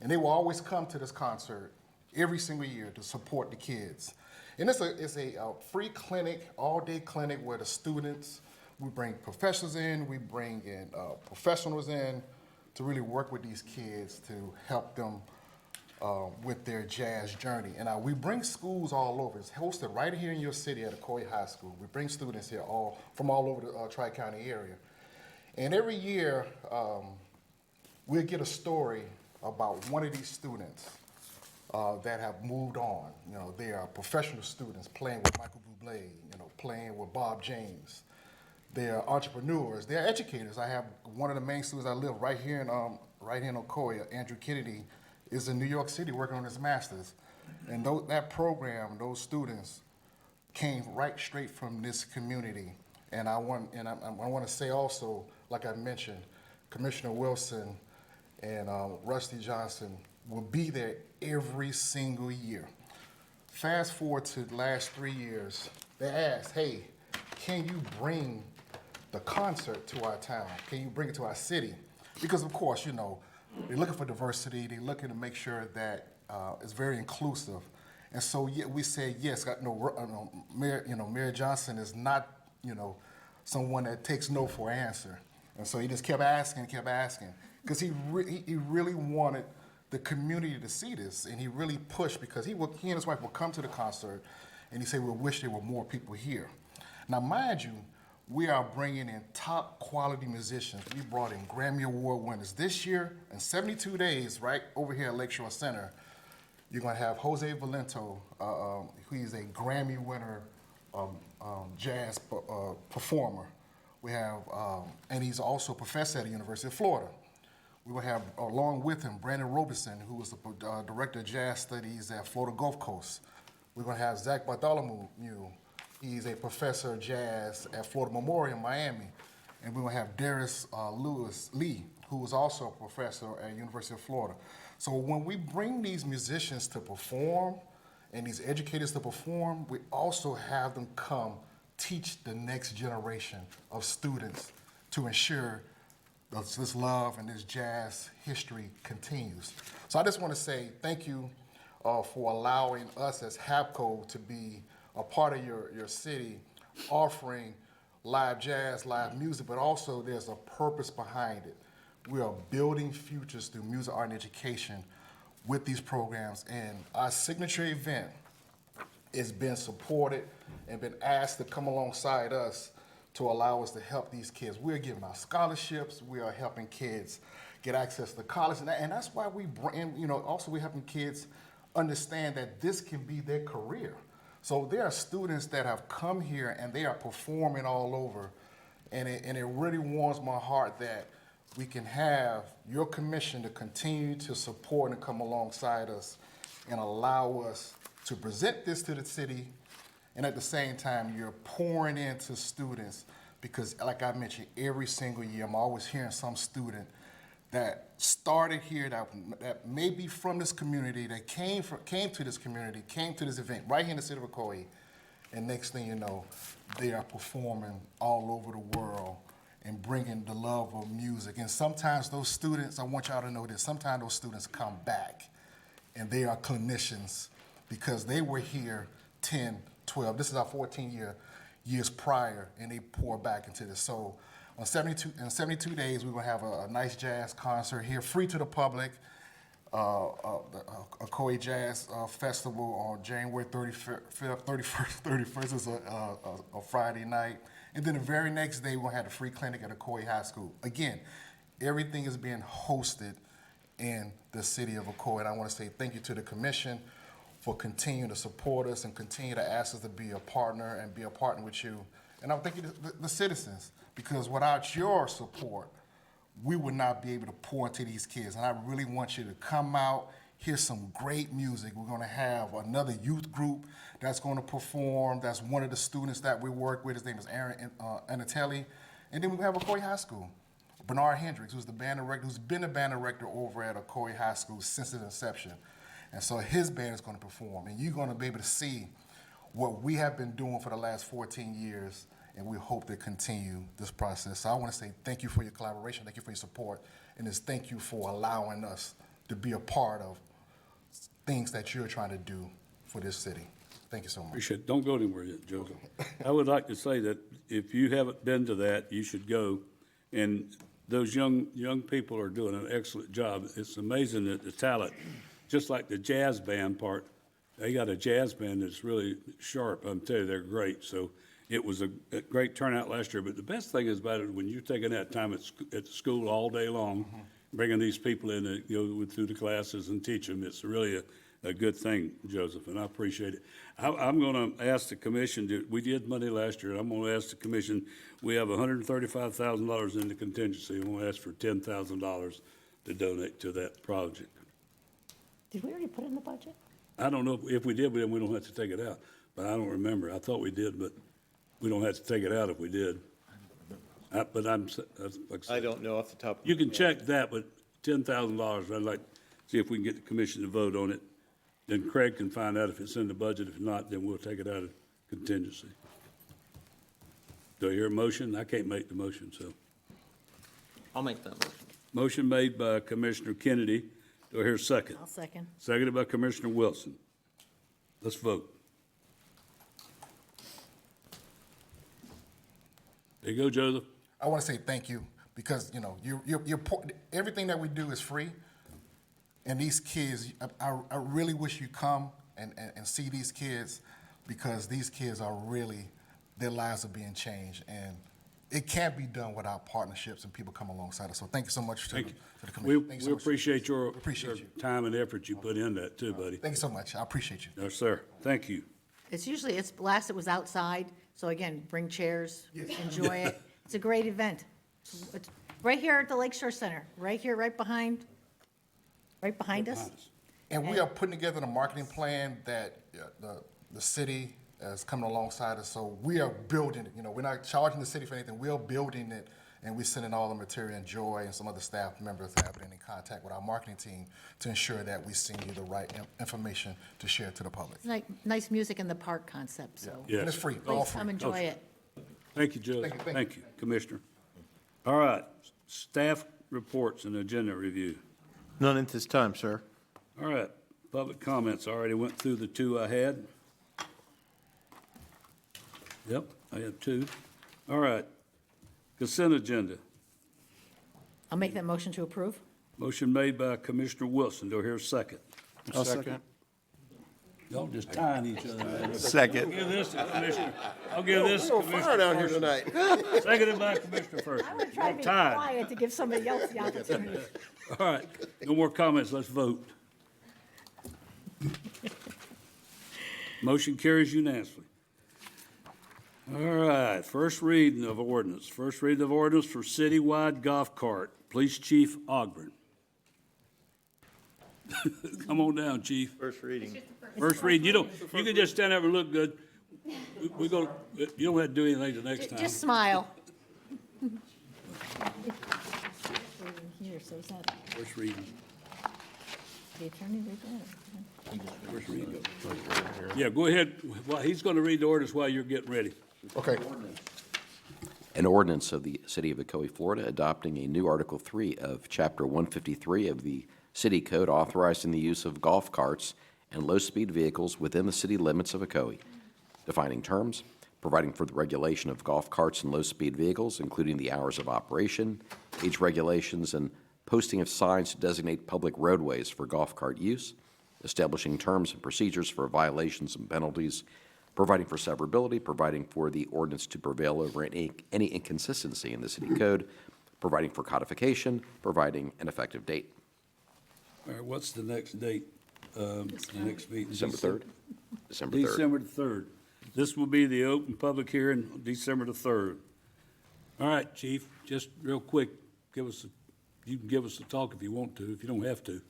[SPEAKER 14] and they will always come to this concert every single year to support the kids. And it's a free clinic, all-day clinic where the students, we bring professionals in, we bring in professionals in to really work with these kids to help them with their jazz journey. And we bring schools all over. It's hosted right here in your city at Ocoee High School. We bring students here from all over the Tri-County area. And every year, we'll get a story about one of these students that have moved on. You know, they are professional students playing with Michael Bublé, playing with Bob James. They're entrepreneurs. They're educators. I have one of the main students. I live right here in Ocoee. Andrew Kennedy is in New York City working on his master's, and that program, those students, came right straight from this community. And I want to say also, like I mentioned, Commissioner Wilson and Rusty Johnson will be there every single year. Fast forward to the last 3 years, they asked, hey, can you bring the concert to our town? Can you bring it to our city? Because of course, they're looking for diversity. They're looking to make sure that it's very inclusive. And so we said yes. Mayor Johnson is not, someone that takes no for an answer. And so he just kept asking, because he really wanted the community to see this, and he really pushed because he and his wife will come to the concert, and he said, "We wish there were more people here." Now, mind you, we are bringing in top quality musicians. We brought in Grammy Award winners this year. In 72 days, right over here at Lakeshore Center, you're going to have Jose Valento, who is a Grammy winner jazz performer. We have, and he's also a professor at the University of Florida. We will have, along with him, Brandon Robeson, who is the director of jazz studies at Florida Gulf Coast. We're going to have Zach Bartholomew. He's a professor of jazz at Florida Memorial in Miami. And we're going to have Darius Lewis Lee, who is also a professor at University of Florida. So when we bring these musicians to perform and these educators to perform, we also have them come teach the next generation of students to ensure this love and this jazz history continues. So I just want to say thank you for allowing us as HAPCO to be a part of your city, offering live jazz, live music, but also there's a purpose behind it. We are building futures through music, art, and education with these programs, and our signature event has been supported and been asked to come alongside us to allow us to help these kids. We're giving out scholarships, we are helping kids get access to college, and that's why we bring, also we're helping kids understand that this can be their career. So there are students that have come here and they are performing all over, and it really warms my heart that we can have your commission to continue to support and come alongside us and allow us to present this to the city, and at the same time, you're pouring into students because, like I mentioned, every single year, I'm always hearing some student that started here, that may be from this community, that came to this community, came to this event right here in the city of Ocoee, and next thing you know, they are performing all over the world and bringing the love of music. And sometimes those students, I want y'all to know this, sometimes those students come back and they are clinicians because they were here 10, 12, this is our 14 years prior, and they pour back into this. So in 72 days, we're gonna have a nice jazz concert here, free to the public, the Ocoee Jazz Festival on January 31st is a Friday night. And then the very next day, we'll have a free clinic at Ocoee High School. Again, everything is being hosted in the city of Ocoee. And I want to say thank you to the commission for continuing to support us and continue to ask us to be a partner and be a partner with you. And I'm thanking the citizens, because without your support, we would not be able to pour into these kids. And I really want you to come out, hear some great music. We're gonna have another youth group that's gonna perform. That's one of the students that we work with. His name is Aaron Anatelli. And then we have Ocoee High School. Bernard Hendricks, who's the band director, who's been the band director over at Ocoee High School since its inception. And so his band is gonna perform. And you're gonna be able to see what we have been doing for the last 14 years, and we hope to continue this process. So I want to say thank you for your collaboration, thank you for your support, and just thank you for allowing us to be a part of things that you're trying to do for this city. Thank you so much.
[SPEAKER 1] Appreciate it. Don't go anywhere yet, Joseph. I would like to say that if you haven't been to that, you should go. And those young people are doing an excellent job. It's amazing that the talent, just like the jazz band part, they got a jazz band that's really sharp. I'm telling you, they're great. So it was a great turnout last year. But the best thing is about it, when you're taking that time at the school all day long, bringing these people in to go through the classes and teach them, it's really a good thing, Joseph, and I appreciate it. I'm going to ask the commission, we did money last year, and I'm going to ask the commission, we have $135,000 in the contingency. I'm going to ask for $10,000 to donate to that project.
[SPEAKER 12] Did we already put it in the budget?
[SPEAKER 1] I don't know if we did, but then we don't have to take it out. But I don't remember. I thought we did, but we don't have to take it out if we did. But like I said,
[SPEAKER 11] I don't know off the top of
[SPEAKER 1] you
[SPEAKER 11] my
[SPEAKER 1] can
[SPEAKER 11] head.
[SPEAKER 1] check that, but $10,000, I'd like to see if we can get the commission to vote on it. Then Craig can find out if it's in the budget. If not, then we'll take it out of contingency. Do I hear a motion? I can't make the motion, so.
[SPEAKER 10] I'll make that motion.
[SPEAKER 1] Motion made by Commissioner Kennedy. Do I hear a second?
[SPEAKER 12] I'll second.
[SPEAKER 1] Seconded by Commissioner Wilson. Let's vote. There you go, Joseph.
[SPEAKER 14] I want to say thank you because, everything that we do is free. And these kids, I really wish you come and see these kids, because these kids are really, their lives are being changed. And it can't be done without partnerships and people come alongside us. So thank you so much to the committee. Thank you so
[SPEAKER 1] We
[SPEAKER 14] much.
[SPEAKER 1] appreciate your
[SPEAKER 14] Appreciate you.
[SPEAKER 1] time and effort you put in that too, buddy.
[SPEAKER 14] Thank you so much. I appreciate you.
[SPEAKER 1] Yes, sir. Thank you.
[SPEAKER 12] It's last it was outside, so again, bring chairs, enjoy it. It's a great event. It's right here at the Lakeshore Center, right here, right behind us.
[SPEAKER 14] And we are putting together the marketing plan that the city is coming alongside us. So we are building it. We're not charging the city for anything. We are building it, and we're sending all the material, and Joy and some other staff members have been in contact with our marketing team to ensure that we send you the right information to share to the public.
[SPEAKER 12] It's like nice music in the park concept, so
[SPEAKER 1] Yeah.
[SPEAKER 14] And it's free, all
[SPEAKER 12] please
[SPEAKER 14] free.
[SPEAKER 12] come enjoy it.
[SPEAKER 1] Thank you, Joseph.
[SPEAKER 14] Thank you.
[SPEAKER 1] Thank you, Commissioner. All right, staff reports and agenda review.
[SPEAKER 11] None at this time, sir.
[SPEAKER 1] All right, public comments, I already went through the two I had. Yep, I have two. All right, consent agenda.
[SPEAKER 12] I'll make that motion to approve.
[SPEAKER 1] Motion made by Commissioner Wilson. Do I hear a second?
[SPEAKER 11] I'll second.
[SPEAKER 1] Y'all just tying each other. I'll
[SPEAKER 11] Second.
[SPEAKER 1] give this to Commissioner. I'll give this to Commissioner down here tonight. Seconded by Commissioner First.
[SPEAKER 12] I'm gonna try to be
[SPEAKER 1] Tied.
[SPEAKER 12] quiet to give somebody else the opportunity.
[SPEAKER 1] All right, no more comments, let's vote. Motion carries unanimously. All right, first reading of ordinance. First reading of ordinance for citywide golf cart. Police Chief Ogburn. Come on down, Chief.
[SPEAKER 11] First reading.
[SPEAKER 1] First reading, you can just stand up and look good. We go, you don't have to do anything the next time.
[SPEAKER 12] Just smile. Here, so is that
[SPEAKER 1] First reading.
[SPEAKER 12] the attorney read that?
[SPEAKER 1] First reading. Yeah, go ahead. Well, he's going to read the ordinance while you're getting ready.
[SPEAKER 14] Okay.
[SPEAKER 15] An ordinance of the City of Ocoee, Florida, adopting a new Article 3 of Chapter 153 of the City Code authorizing the use of golf carts and low-speed vehicles within the city limits of Ocoee, defining terms, providing for the regulation of golf carts and low-speed vehicles, including the hours of operation, age regulations, and posting of signs to designate public roadways for golf cart use, establishing terms and procedures for violations and penalties, providing for severability, providing for the ordinance to prevail over any inconsistency in the city code, providing for codification, providing an effective date.
[SPEAKER 1] All right, what's the next date? The next meeting?
[SPEAKER 15] December 3rd? December 3rd.
[SPEAKER 1] December the 3rd. This will be the open public hearing, December the 3rd. All right, Chief, just real quick, you can give us a talk if you want to, if you don't have to.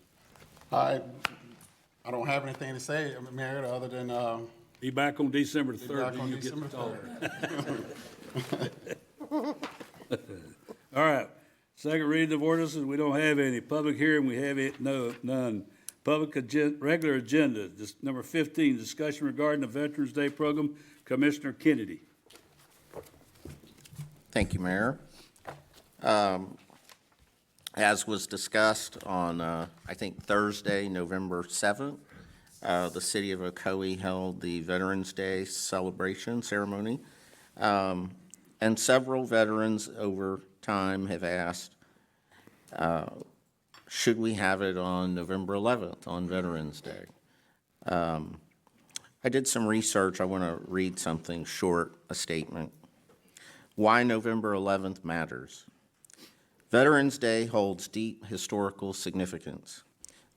[SPEAKER 13] I don't have anything to say, Mayor, other than,
[SPEAKER 1] Be back on December the
[SPEAKER 13] be
[SPEAKER 1] 3rd,
[SPEAKER 13] back
[SPEAKER 1] then
[SPEAKER 13] on
[SPEAKER 1] you get to
[SPEAKER 13] December
[SPEAKER 1] talk. All right, second reading of ordinances, we don't have any. Public hearing, we have it, none. Public regular agenda, this, number 15, discussion regarding the Veterans Day program. Commissioner Kennedy.
[SPEAKER 10] Thank you, Mayor. As was discussed on, I think, Thursday, November 7th, the city of Ocoee held the Veterans Day celebration ceremony. And several veterans over time have asked, should we have it on November 11th, on Veterans Day? I did some research. I want to read something short, a statement. Why November 11th matters. Veterans Day holds deep historical significance.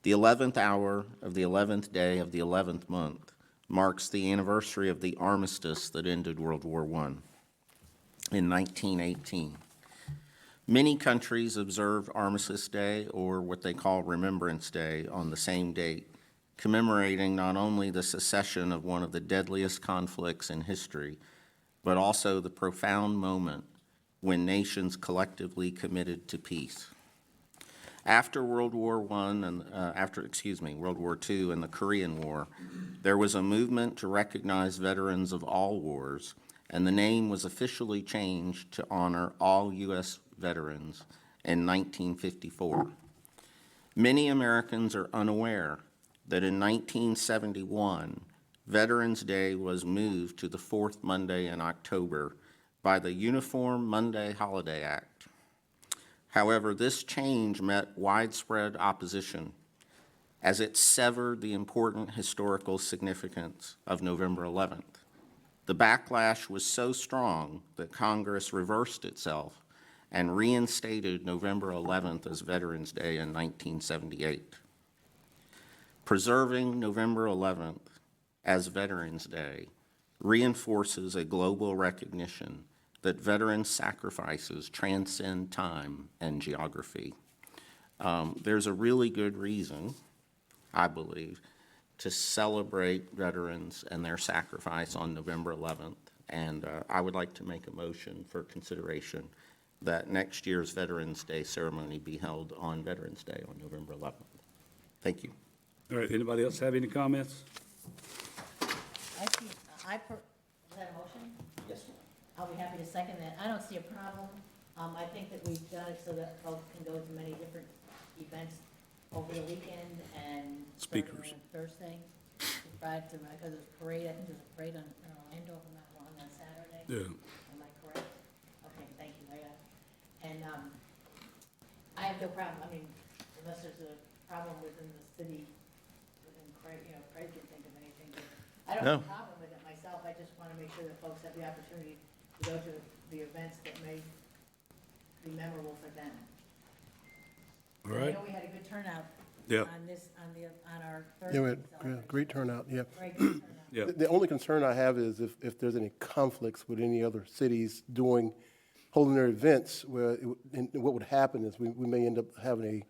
[SPEAKER 10] The 11th hour of the 11th day of the 11th month marks the anniversary of the armistice that ended World War I in 1918. Many countries observe Armistice Day, or what they call Remembrance Day, on the same date, commemorating not only the cessation of one of the deadliest conflicts in history, but also the profound moment when nations collectively committed to peace. After World War II and the Korean War, there was a movement to recognize veterans of all wars, and the name was officially changed to honor all U.S. veterans in 1954. Many Americans are unaware that in 1971, Veterans Day was moved to the fourth Monday in October by the Uniform Monday Holiday Act. However, this change met widespread opposition as it severed the important historical significance of November 11th. The backlash was so strong that Congress reversed itself and reinstated November 11th as Veterans Day in 1978. Preserving November 11th as Veterans Day reinforces a global recognition that veterans' sacrifices transcend time and geography. There's a really good reason, I believe, to celebrate veterans and their sacrifice on November 11th. And I would like to make a motion for consideration that next year's Veterans Day ceremony be held on Veterans Day on November 11th. Thank you.
[SPEAKER 1] All right, anybody else have any comments?
[SPEAKER 12] Is that a motion? Yes. I'll be happy to second that. I don't see a problem I think that we've done it so that folks can go to many different events over the weekend and starting
[SPEAKER 1] Speakers.
[SPEAKER 12] on Thursday, Friday, because there's a parade, I think there's a parade in Orlando, if I'm not wrong, on Saturday.
[SPEAKER 1] Yeah.
[SPEAKER 12] Am I correct? Okay, thank you, and, I have no problem, I mean, unless there's a problem within the city, within Craig, Craig can think of anything, but I don't have a problem with it myself, I just want to make sure that folks have the opportunity to go to the events that may be memorable for them.
[SPEAKER 1] All
[SPEAKER 12] I
[SPEAKER 1] right.
[SPEAKER 12] know we had a good turnout
[SPEAKER 1] Yeah.
[SPEAKER 12] on our third.
[SPEAKER 16] Yeah, we had
[SPEAKER 12] celebration.
[SPEAKER 16] great turnout, yeah.
[SPEAKER 12] Great turnout.
[SPEAKER 1] Yeah.
[SPEAKER 16] The only concern I have is if there's any conflicts with any other cities holding their events, and what would happen is we may end up having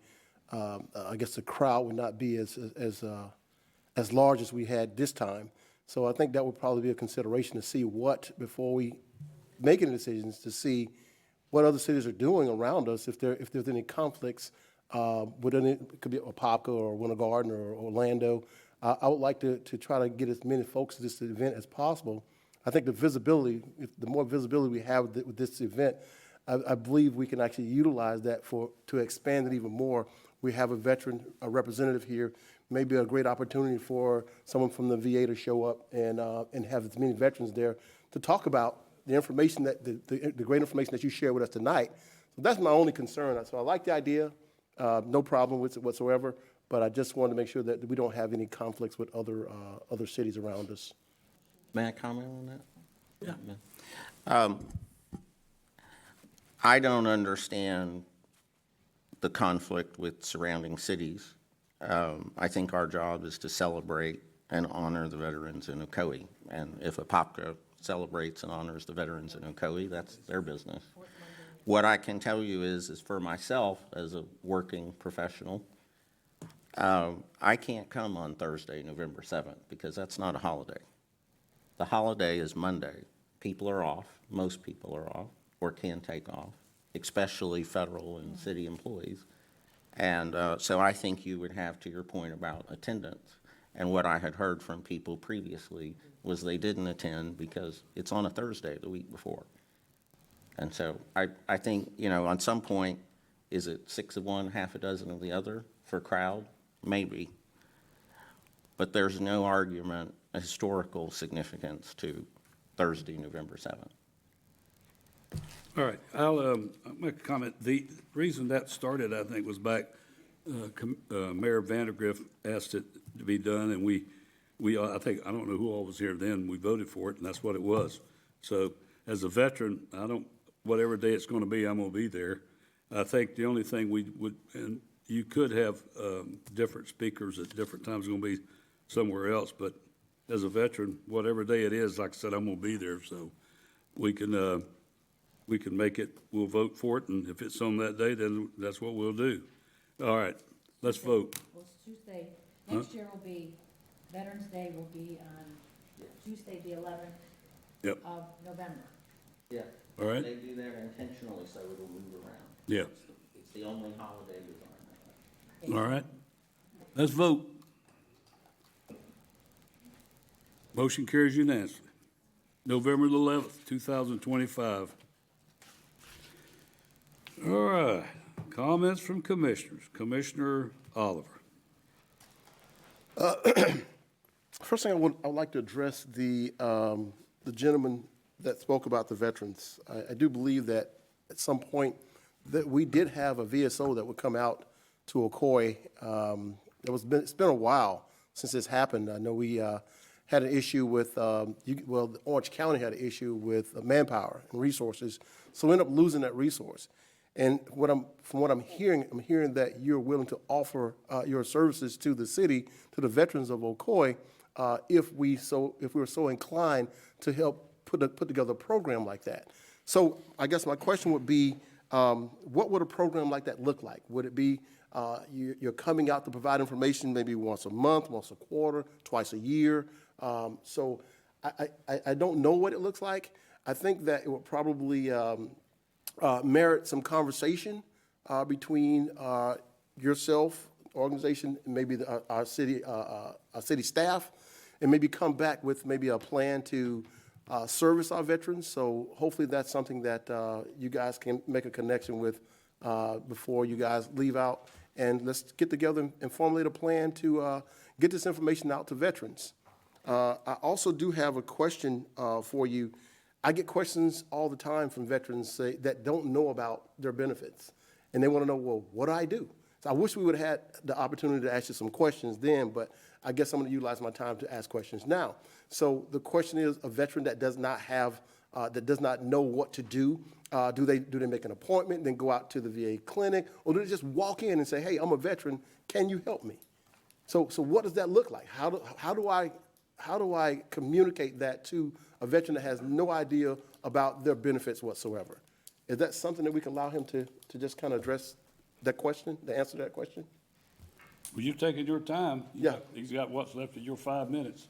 [SPEAKER 16] I guess the crowd would not be as large as we had this time. So I think that would probably be a consideration to see before we make any decisions, to see what other cities are doing around us, if there's any conflicts it could be Apopka or Winter Garden or Orlando. I would like to try to get as many folks to this event as possible. I think the more visibility we have with this event, I believe we can actually utilize that to expand it even more. We have a representative here, maybe a great opportunity for someone from the VA to show up and have as many veterans there to talk about the information the great information that you shared with us tonight. So that's my only concern. So I like the idea, no problem with it whatsoever, but I just want to make sure that we don't have any conflicts with other cities around us.
[SPEAKER 10] May I comment on that? Yeah. I don't understand the conflict with surrounding cities. I think our job is to celebrate and honor the veterans in Ocoee. And if Apopka celebrates and honors the veterans in Ocoee, that's their business. What I can tell you is for myself as a working professional, I can't come on Thursday, November 7th, because that's not a holiday. The holiday is Monday. People are off, most people are off, or can take off, especially federal and city employees. And so I think you would have, to your point about attendance, and what I had heard from people previously was they didn't attend because it's on a Thursday the week before. And so I think, on some point, is it 6 of one, half a dozen of the other for crowd? Maybe. But there's no argument, a historical significance to Thursday, November 7th.
[SPEAKER 1] All right, I'll make a comment. The reason that started, I think, was back, Mayor Vandergrift asked it to be done, and I don't know who all was here then, we voted for it, and that's what it was. So, as a veteran, whatever day it's gonna be, I'm gonna be there. I think the only thing and you could have different speakers at different times, gonna be somewhere else, but as a veteran, whatever day it is, like I said, I'm gonna be there, so we can make it, we'll vote for it, and if it's on that day, then that's what we'll do. All right, let's vote.
[SPEAKER 12] Well, it's Tuesday, next year will be, Veterans Day will be on Tuesday, the 11th
[SPEAKER 1] Yep,
[SPEAKER 12] of November.
[SPEAKER 10] Yeah.
[SPEAKER 1] All right.
[SPEAKER 10] They do that intentionally so it'll move around.
[SPEAKER 1] yeah,
[SPEAKER 10] It's the only holiday we're on.
[SPEAKER 1] all right. Let's vote. Motion carries unanimously. November the 11th, 2025. All right, comments from commissioners. Commissioner Oliver.
[SPEAKER 16] First thing I would like to address the gentleman that spoke about the veterans. I do believe that at some point that we did have a VSO that would come out to Ocoee. It's been a while since this happened. I know we had an issue with, Orange County had an issue with manpower and resources, so we ended up losing that resource. And from what I'm hearing that you're willing to offer your services to the city, to the veterans of Ocoee, if we were so inclined to help put together a program like that. So I guess my question would be, what would a program like that look like? Would it be you're coming out to provide information maybe once a month, once a quarter, twice a year? So I don't know what it looks like. I think that it would probably merit some conversation between yourself, organization, and maybe our city staff, and maybe come back with maybe a plan to service our veterans. So hopefully that's something that you guys can make a connection with before you guys leave out. And let's get together and formulate a plan to get this information out to veterans. I also do have a question for you. I get questions all the time from veterans that don't know about their benefits. And they want to know, well, what do I do? So I wish we would have had the opportunity to ask you some questions then, but I guess I'm going to utilize my time to ask questions now. So the question is, a veteran that does not have, that does not know what to do, do they make an appointment, then go out to the VA clinic, or do they just walk in and say, hey, I'm a veteran, can you help me? So what does that look like? How do I communicate that to a veteran that has no idea about their benefits whatsoever? Is that something that we can allow him to just kind of address that question, to answer that question?
[SPEAKER 1] Well, you've taken your time.
[SPEAKER 16] Yeah.
[SPEAKER 1] He's got what's left of your 5 minutes.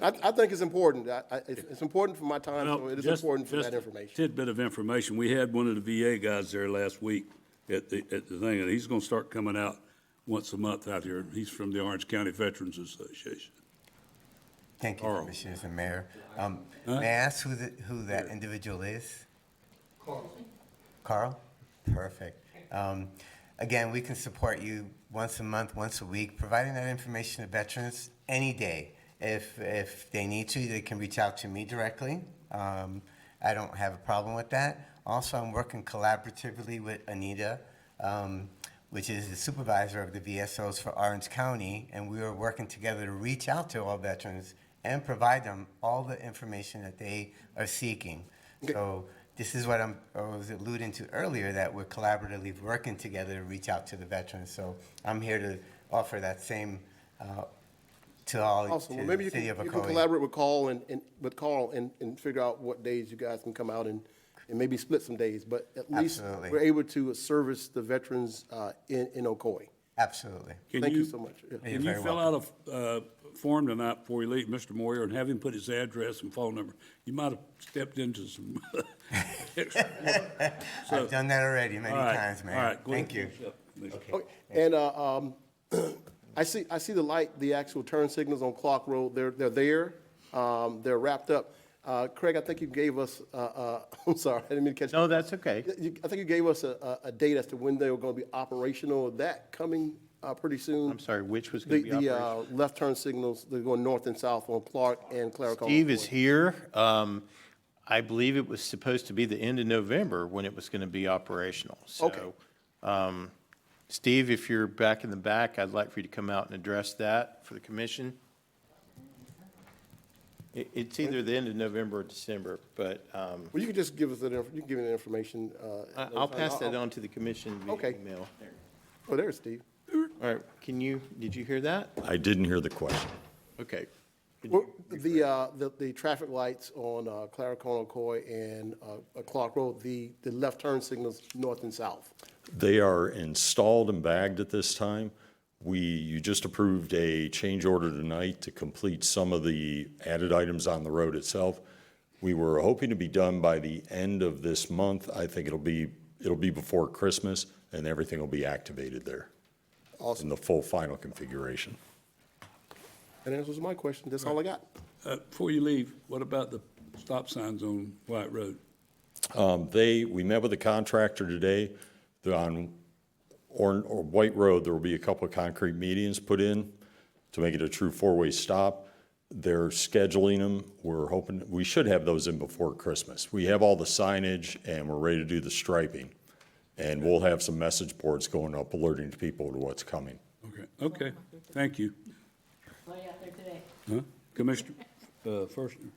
[SPEAKER 16] I think it's important. It's important for my time,
[SPEAKER 1] Well,
[SPEAKER 16] so it is
[SPEAKER 1] just-
[SPEAKER 16] important for
[SPEAKER 1] just
[SPEAKER 16] that
[SPEAKER 1] a
[SPEAKER 16] information.
[SPEAKER 1] Tidbit of information. We had one of the VA guys there last week at the thing, and he's gonna start coming out once a month out here. He's from the Orange County Veterans Association.
[SPEAKER 8] Thank you,
[SPEAKER 1] Carl.
[SPEAKER 8] Commissioners and Mayor. May I ask who that individual is? Carl? Perfect. Again, we can support you once a month, once a week, providing that information to veterans any day. If they need to, they can reach out to me directly. I don't have a problem with that. Also, I'm working collaboratively with Anita, which is the supervisor of the VSOs for Orange County, and we are working together to reach out to all veterans and provide them all the information that they are seeking. So this is what I was alluding to earlier, that we're collaboratively working together to reach out to the veterans. So I'm here to offer that same to all,
[SPEAKER 16] Awesome.
[SPEAKER 8] to
[SPEAKER 16] Well, maybe
[SPEAKER 8] the
[SPEAKER 16] you
[SPEAKER 8] city
[SPEAKER 16] can
[SPEAKER 8] of
[SPEAKER 16] you can
[SPEAKER 8] Ocoee.
[SPEAKER 16] collaborate with Carl and figure out what days you guys can come out and maybe split some days. But at least
[SPEAKER 8] Absolutely.
[SPEAKER 16] we're able to service the veterans in Ocoee.
[SPEAKER 8] Absolutely.
[SPEAKER 16] Thank you so much. Yeah.
[SPEAKER 1] Can you
[SPEAKER 8] very
[SPEAKER 1] fill out a form tonight before you leave, Mr. Moyer, and have him put his address and phone number? You might have stepped into some extra work. So-
[SPEAKER 8] I've done that already many
[SPEAKER 1] All right,
[SPEAKER 8] times, Mayor.
[SPEAKER 1] all right, go
[SPEAKER 8] Thank
[SPEAKER 1] ahead.
[SPEAKER 8] you.
[SPEAKER 16] Okay. And I see the light, the actual turn signals on Clark Road. They're there. They're wrapped up. Craig, I think you gave us. I'm sorry, I didn't mean to catch.
[SPEAKER 11] No, that's okay.
[SPEAKER 16] I think you gave us a date as to when they were going to be operational. That coming pretty soon.
[SPEAKER 11] I'm sorry, which was going to be operational?
[SPEAKER 16] The left turn signals, they're going north and south on Clark and Clerical.
[SPEAKER 11] Steve is here. I believe it was supposed to be the end of November when it was going to be operational.
[SPEAKER 16] Okay.
[SPEAKER 11] So, Steve, if you're back in the back, I'd like for you to come out and address that for the commission. It's either the end of November or December, but
[SPEAKER 16] Well, you can just give us you can give me the information.
[SPEAKER 11] I'll pass that on to the commission via
[SPEAKER 16] Okay.
[SPEAKER 11] email.
[SPEAKER 16] Oh, there's Steve.
[SPEAKER 11] All right, did you hear that?
[SPEAKER 17] I didn't hear the question.
[SPEAKER 11] Okay. Could
[SPEAKER 16] Well,
[SPEAKER 11] you-
[SPEAKER 16] the traffic lights on Clerical, Ocoee, and Clark Road, the left turn signals north and south.
[SPEAKER 17] They are installed and bagged at this time. You just approved a change order tonight to complete some of the added items on the road itself. We were hoping to be done by the end of this month. I think it'll be before Christmas, and everything will be activated there
[SPEAKER 16] Awesome.
[SPEAKER 17] in the full final configuration.
[SPEAKER 16] That answers my question. That's all I got.
[SPEAKER 1] Before you leave, what about the stop signs on White Road?
[SPEAKER 17] We met with the contractor today. They're on White Road, there will be a couple of concrete medians put in to make it a true four-way stop. They're scheduling them. We're hoping, we should have those in before Christmas. We have all the signage and we're ready to do the striping. And we'll have some message boards going up alerting people to what's coming.
[SPEAKER 1] Okay, thank you.
[SPEAKER 12] Saw you out there today.
[SPEAKER 1] Huh? Commissioner, Firstner.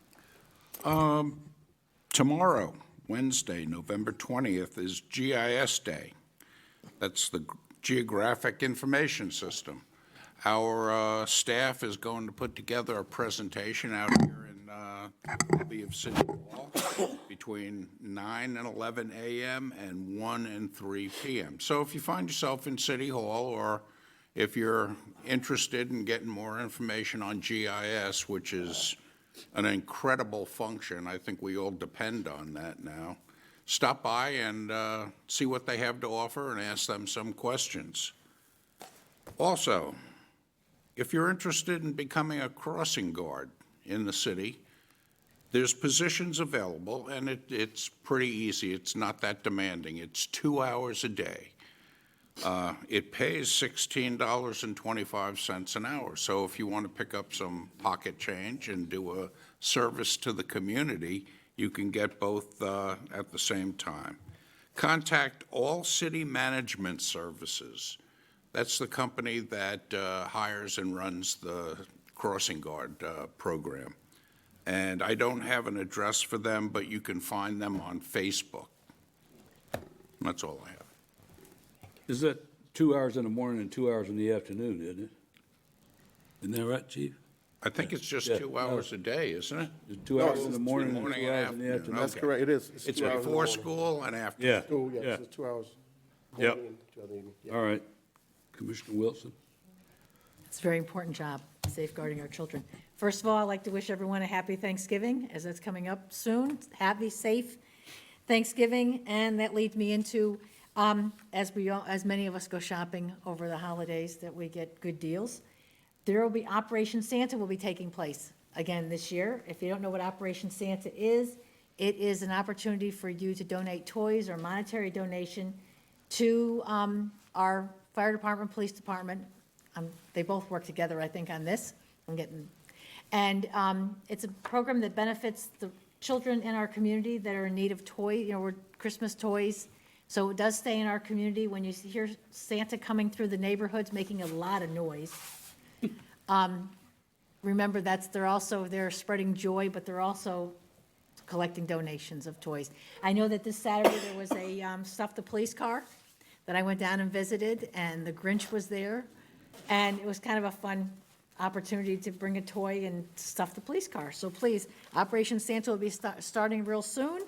[SPEAKER 13] Tomorrow, Wednesday, November 20th, is GIS Day. That's the Geographic Information System. Our staff is going to put together a presentation out here in the lobby of City Hall between 9 and 11 a.m. and 1 and 3 p.m. So if you find yourself in City Hall, or if you're interested in getting more information on GIS, which is an incredible function, I think we all depend on that now, stop by and see what they have to offer and ask them some questions. Also, if you're interested in becoming a crossing guard, in the city. There's positions available, and it's pretty easy. It's not that demanding. It's 2 hours a day. It pays $16.25 an hour. So if you want to pick up some pocket change and do a service to the community, you can get both at the same time. Contact All City Management Services. That's the company that hires and runs the crossing guard program. And I don't have an address for them, but you can find them on Facebook. That's all I have.
[SPEAKER 1] Is that 2 hours in the morning and 2 hours in the afternoon, isn't it? Isn't that right, Chief?
[SPEAKER 13] I think it's just
[SPEAKER 1] Yeah,
[SPEAKER 13] 2 hours a day, isn't it?
[SPEAKER 1] It's 2 hours in the morning and 2 hours in the afternoon.
[SPEAKER 16] That's
[SPEAKER 13] Okay.
[SPEAKER 16] correct, it is.
[SPEAKER 13] It's
[SPEAKER 16] 2 hours in the
[SPEAKER 13] before
[SPEAKER 16] morning.
[SPEAKER 13] school and after.
[SPEAKER 1] Yeah.
[SPEAKER 16] School, yes,
[SPEAKER 1] Yeah.
[SPEAKER 16] it's 2 hours.
[SPEAKER 1] Yep.
[SPEAKER 16] morning and 2 hours evening, yeah.
[SPEAKER 1] All right. Commissioner Wilson?
[SPEAKER 12] It's a very important job, safeguarding our children. First of all, I'd like to wish everyone a happy Thanksgiving, as it's coming up soon. Happy, safe Thanksgiving, and that leads me into, as many of us go shopping over the holidays, that we get good deals. There will be Operation Santa will be taking place again this year. If you don't know what Operation Santa is, it is an opportunity for you to donate toys or monetary donation to our fire department, police department. They both work together, I think, on this. It's a program that benefits the children in our community that are in need of we're Christmas toys. So it does stay in our community. When you hear Santa coming through the neighborhoods, making a lot of noise, remember they're spreading joy, but they're also collecting donations of toys. I know that this Saturday there was a stuffed police car that I went down and visited, and the Grinch was there. And it was kind of a fun opportunity to bring a toy and stuff the police car. So please, Operation Santa will be starting real soon.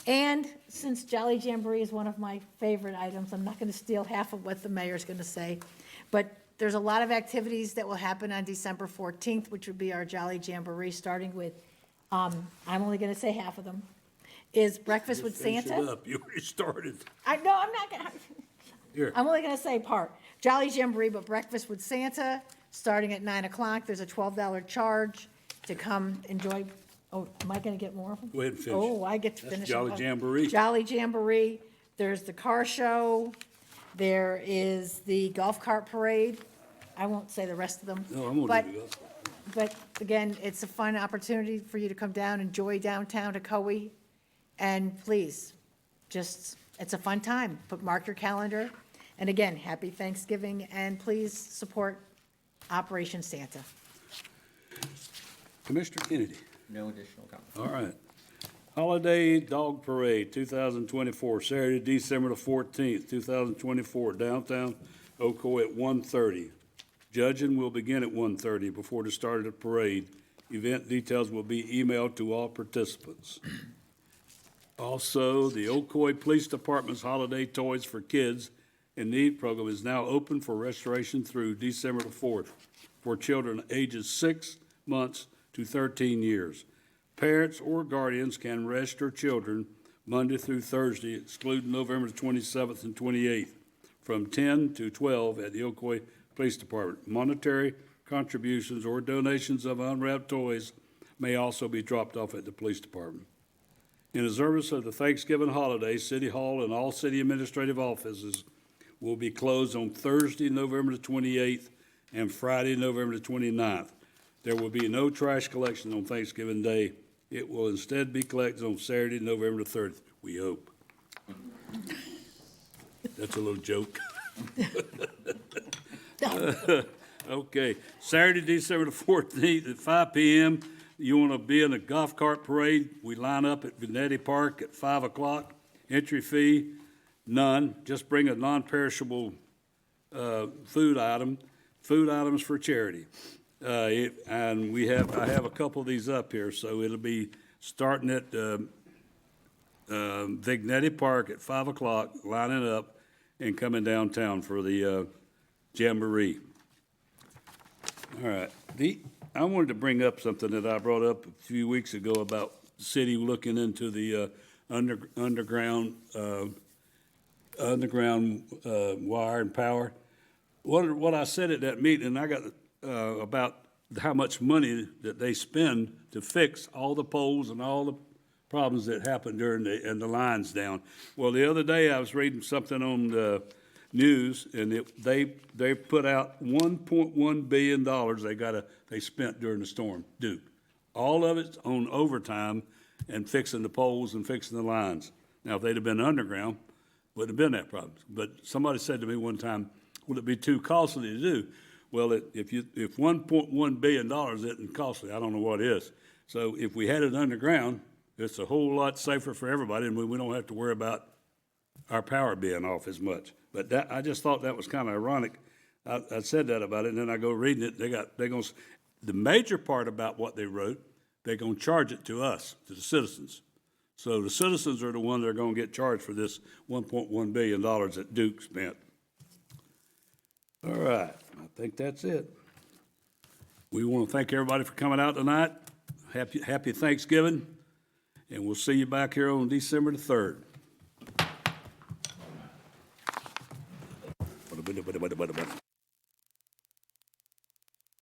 [SPEAKER 12] And since Jolly Jamboree is one of my favorite items, I'm not going to steal half of what the mayor's going to say. But there's a lot of activities that will happen on December 14th, which would be our Jolly Jamboree, starting with, I'm only going to say half of them, is Breakfast with
[SPEAKER 1] Finish it
[SPEAKER 12] Santa.
[SPEAKER 1] up. You already started.
[SPEAKER 12] I'm not going to.
[SPEAKER 1] Here.
[SPEAKER 12] I'm only going to say part. Jolly Jamboree, but Breakfast with Santa, starting at 9 o'clock. There's a $12 charge to come enjoy. Oh, am I going to get more of them?
[SPEAKER 1] Go ahead and finish.
[SPEAKER 12] Oh, I get to
[SPEAKER 1] That's
[SPEAKER 12] finish.
[SPEAKER 1] Jolly
[SPEAKER 12] them.
[SPEAKER 1] Jamboree.
[SPEAKER 12] Jolly Jamboree. There's the car show. There is the golf cart parade. I won't say the rest of them.
[SPEAKER 1] No, I'm
[SPEAKER 12] But-
[SPEAKER 1] gonna do that.
[SPEAKER 12] But again, it's a fun opportunity for you to come down, enjoy downtown Ocoee. And please, it's a fun time. Mark your calendar. And again, happy Thanksgiving, and please support Operation Santa.
[SPEAKER 1] Commissioner Kennedy?
[SPEAKER 10] No additional comments.
[SPEAKER 1] All right. Holiday Dog Parade, 2024, Saturday, December the 14th, 2024, downtown Ocoee at 1:30. Judging will begin at 1:30 before the start of the parade. Event details will be emailed to all participants. Also, the Ocoee Police Department's Holiday Toys for Kids in Need program is now open for restoration through December the 4th for children ages 6 months to 13 years. Parents or guardians can register children Monday through Thursday, excluding November the 27th and 28th, from 10 to 12 at the Ocoee Police Department. Monetary contributions or donations of unwrapped toys may also be dropped off at the police department. In observance of the Thanksgiving holiday, City Hall and all city administrative offices will be closed on Thursday, November the 28th, and Friday, November the 29th. There will be no trash collection on Thanksgiving Day. It will instead be collected on Saturday, November the 30th, we hope. That's a little joke. Okay, Saturday, December the 14th at 5 p.m. You want to be in a golf cart parade? We line up at Venetti Park at 5 o'clock. Entry fee, none. Just bring a non-perishable food items for charity. I have a couple of these up here, so it'll be starting at Vignetti Park at 5 o'clock, lining up and coming downtown for the Jamboree. All right. I wanted to bring up something that I brought up a few weeks ago about the city looking into the underground wire and power. What I said at that meeting, I got about how much money that they spend to fix all the poles and all the problems that happened during and the lines down. Well, the other day I was reading something on the news, and they put out $1.1 billion they spent during the storm, Duke. All of it's on overtime and fixing the poles and fixing the lines. Now, if they'd have been underground, wouldn't have been that problem. But somebody said to me one time, will it be too costly to do? Well, if $1.1 billion isn't costly, I don't know what is. So if we had it underground, it's a whole lot safer for everybody, and we don't have to worry about our power being off as much. But I just thought that was kind of ironic. I said that about it, and then I go reading it. The major part about what they wrote, they're going to charge it to us, to the citizens. So the citizens are the ones that are going to get charged for this $1.1 billion that Duke spent. All right, I think that's it. We want to thank everybody for coming out tonight. Happy Thanksgiving, and we'll see you back here on December the 3rd.